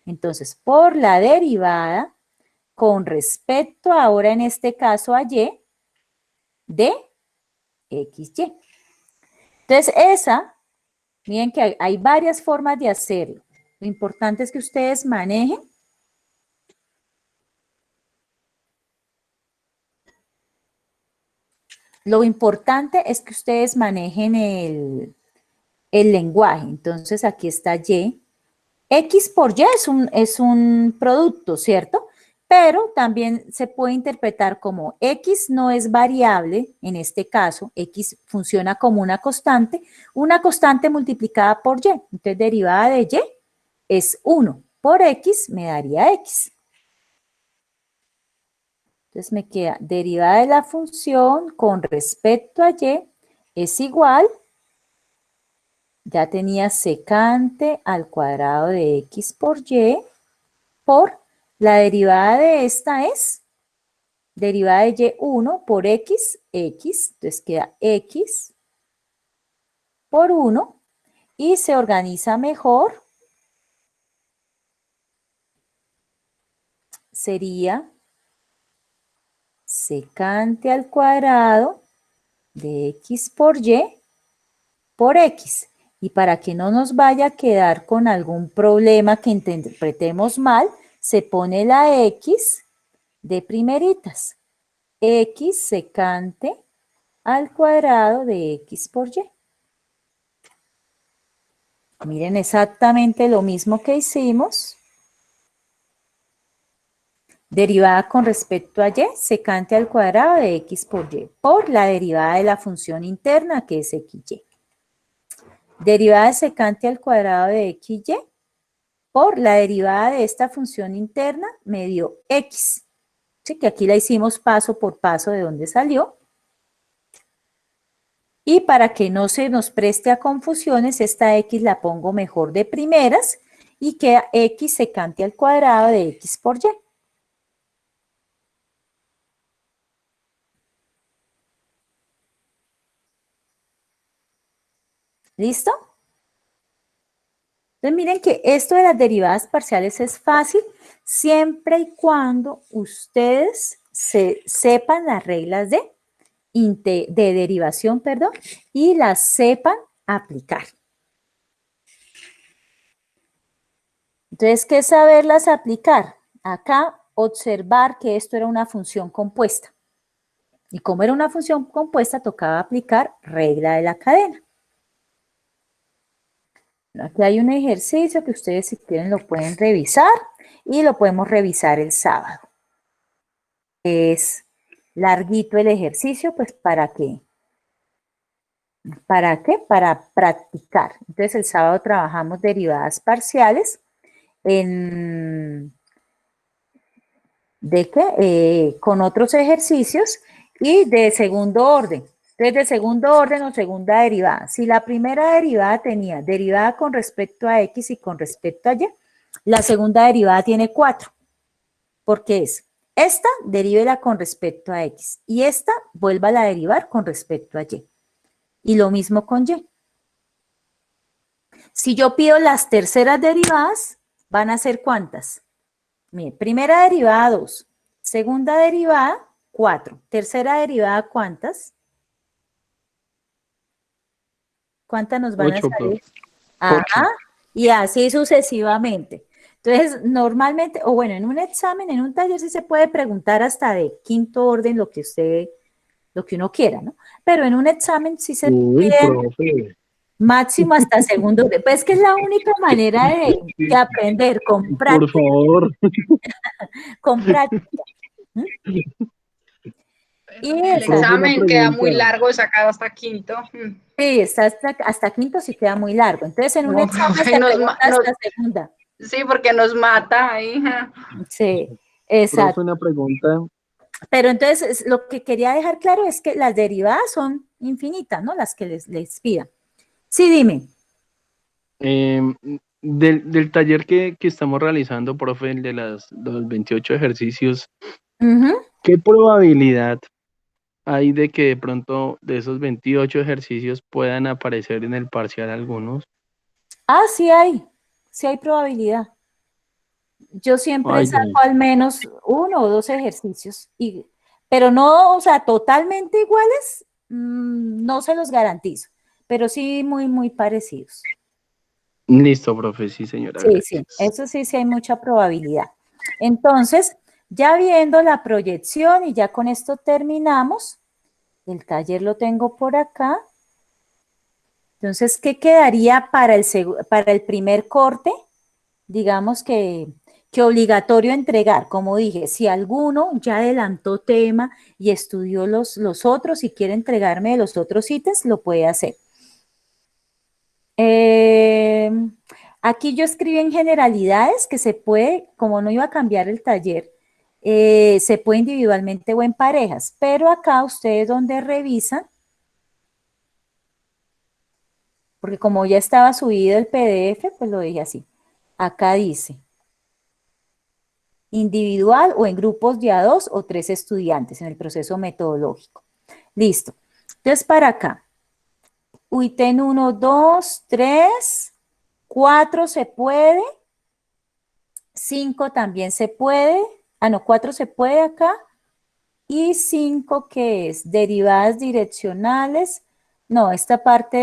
S1: Entonces, por la derivada, con respecto ahora en este caso a y, de xy. Entonces esa, miren que hay varias formas de hacerlo. Lo importante es que ustedes manejen el lenguaje. Entonces aquí está y. X por y es un producto, ¿cierto? pero también se puede interpretar como X no es variable, en este caso, X funciona como una constante multiplicada por Y. Entonces, derivada de Y es 1 por X me daría X. Entonces, me queda derivada de la función con respecto a Y es igual, ya tenía secante al cuadrado de X por Y, por la derivada de esta es derivada de Y1 por X, entonces queda X por 1 y se organiza mejor, sería secante al cuadrado de X por Y por X. Y para que no nos vaya a quedar con algún problema que interpretemos mal, se pone la X de primeritas. X secante al cuadrado de X por Y. Miren exactamente lo mismo que hicimos. Derivada con respecto a Y, secante al cuadrado de X por Y, por la derivada de la función interna que es XY. Derivada de secante al cuadrado de XY por la derivada de esta función interna me dio X. ¿Sí? Que aquí la hicimos paso por paso de dónde salió. Y para que no se nos preste a confusiones, esta X la pongo mejor de primeras y queda X secante al cuadrado de X por Y. ¿Listo? Entonces miren que esto de las derivadas parciales es fácil siempre y cuando ustedes sepan las reglas de derivación, perdón, y las sepan aplicar. Entonces, ¿qué es saberlas aplicar? Acá, observar que esto era una función compuesta. Y como era una función compuesta, tocaba aplicar regla de la cadena. Aquí hay un ejercicio que ustedes si quieren lo pueden revisar y lo podemos revisar el sábado. Es larguito el ejercicio, pues ¿para qué? ¿Para qué? Para practicar. Entonces el sábado trabajamos derivadas parciales con otros ejercicios y de segundo orden. Entonces, de segundo orden o segunda derivada. Si la primera derivada tenía derivada con respecto a X y con respecto a Y, la segunda derivada tiene 4. Porque es, esta derívela con respecto a X y esta vuélvala a derivar con respecto a Y. Y lo mismo con Y. Si yo pido las terceras derivadas, van a ser ¿cuántas? Mire, primera derivada 2, segunda derivada 4, tercera derivada ¿cuántas? ¿Cuántas nos van
S8: 8,
S1: a salir? Ajá, y así sucesivamente. Entonces, normalmente, o bueno, en un examen, en un taller sí se puede preguntar hasta de quinto orden lo que uno quiera, ¿no? Pero en un examen sí se
S8: Uy,
S1: piden
S8: profe.
S1: máximo hasta segundo orden. Pues es que es la única manera de aprender con
S8: Por
S1: práctica,
S8: favor.
S1: con práctica. ¿Mm? Y
S5: El
S8: Profe, una
S5: examen queda muy
S8: pregunta.
S5: largo sacar hasta quinto.
S1: sí, hasta quinto sí queda muy largo. Entonces, en un
S5: No,
S1: examen
S5: profe,
S1: se pregunta hasta segunda.
S5: sí, porque nos mata ahí.
S1: Sí,
S8: Profe,
S1: exacto.
S8: una pregunta.
S1: Pero entonces, lo que quería dejar claro es que las derivadas son infinitas, ¿no? Las que les pidan. Sí, dime.
S8: Del taller que estamos realizando, profe, el de los 28 ejercicios,
S1: Ujú.
S8: ¿qué probabilidad hay de que de pronto de esos 28 ejercicios puedan aparecer en el parcial algunos?
S1: Ah, sí hay probabilidad. Yo siempre
S8: Ay,
S1: saco al menos 1 o 2 ejercicios, pero no, o sea, totalmente iguales, no se los garantizo, pero sí muy, muy parecidos.
S8: listo, profe, sí, señora,
S1: Sí, sí,
S8: gracias.
S1: eso sí, sí hay mucha probabilidad. Entonces, ya viendo la proyección y ya con esto terminamos, el taller lo tengo por acá. Entonces, ¿qué quedaría para el primer corte? Digamos que que obligatorio entregar, como dije, si alguno ya adelantó tema y estudió los otros y quiere entregarme de los otros ítems, lo puede hacer. Aquí yo escribí en generalidades que se puede, como no iba a cambiar el taller, se puede individualmente o en parejas, pero acá ustedes donde revisan, porque como ya estaba subido el PDF, pues lo dejé así. Acá dice, individual o en grupos de a 2 o 3 estudiantes en el proceso metodológico. Listo. Entonces, para acá, ítem 1, 2, 3, 4 se puede, 5 también se puede, 4 se puede acá, y 5, ¿qué es? Derivadas direccionales. No, esta parte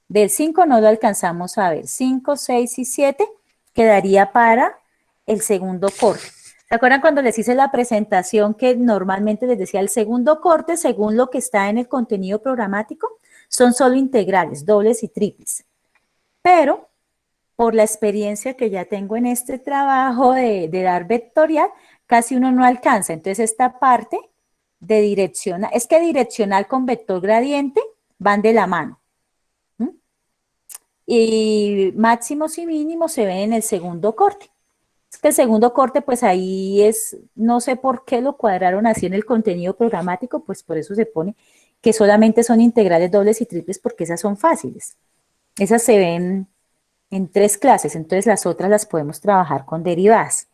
S1: del 5 no lo alcanzamos a ver. 5, 6 y 7 quedaría para el segundo corte. ¿Se acuerdan cuando les hice la presentación que normalmente les decía el segundo corte, según lo que está en el contenido programático, son solo integrales, dobles y triples? Pero por la experiencia que ya tengo en este trabajo de dar vectorial, casi uno no alcanza. Entonces esta parte de direccional, es que direccional con vector gradiente van de la mano. Y máximos y mínimos se ven en el segundo corte. Es que el segundo corte, pues ahí es, no sé por qué lo cuadraron así en el contenido programático, pues por eso se pone que solamente son integrales dobles y triples, porque esas son fáciles. Esas se ven en 3 clases, entonces las otras las podemos trabajar con derivadas,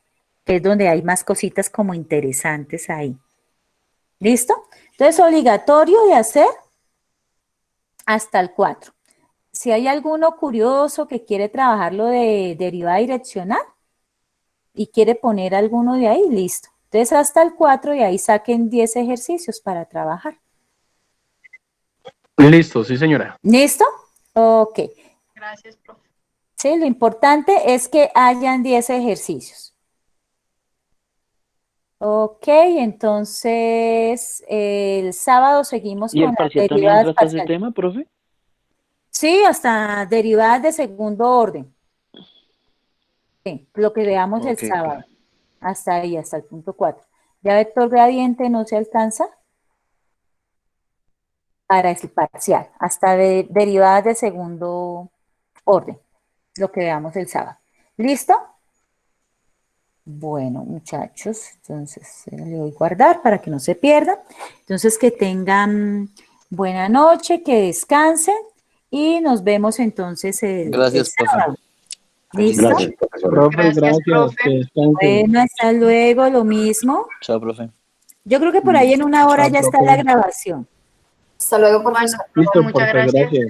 S1: que es donde hay más cositas como interesantes ahí. ¿Listo? Entonces, obligatorio de hacer hasta el 4. Si hay alguno curioso que quiere trabajar lo de derivada direccional y quiere poner alguno de ahí, listo. Entonces, hasta el 4 y ahí saquen 10 ejercicios para trabajar.
S8: Listo, sí, señora.
S1: ¿Listo? Ok.
S5: Gracias, profe.
S1: Sí, lo importante es que hayan 10 ejercicios. Ok, entonces el sábado seguimos
S9: ¿Y
S1: con
S9: el
S1: las
S9: parcial también
S1: derivadas
S9: entra hasta ese
S1: parciales.
S9: tema, profe?
S1: Sí, hasta derivadas de segundo orden. Sí, lo que veamos el
S2: Ok,
S1: sábado. Hasta ahí, hasta el punto 4. Ya vector gradiente no se alcanza para el parcial. Hasta derivadas de segundo orden. Lo que veamos el sábado. ¿Listo? Bueno, muchachos, entonces le doy guardar para que no se pierda. Entonces, que tengan buena noche, que descansen y nos vemos entonces el
S10: Gracias, profe.
S1: sábado.
S2: Feliz
S1: ¿Listo?
S6: Gracias,
S2: noche.
S6: profesora.
S8: Profe,
S5: Gracias,
S8: gracias.
S5: profe.
S8: Que descansen.
S1: Bueno, hasta luego, lo mismo.
S10: Chao, profe.
S1: Yo creo que por ahí en una hora
S8: Chao,
S1: ya está
S8: profe.
S1: la grabación.
S5: Hasta luego, profesor.
S8: Listo,
S5: Muchas
S8: profe,
S5: gracias.
S8: gracias.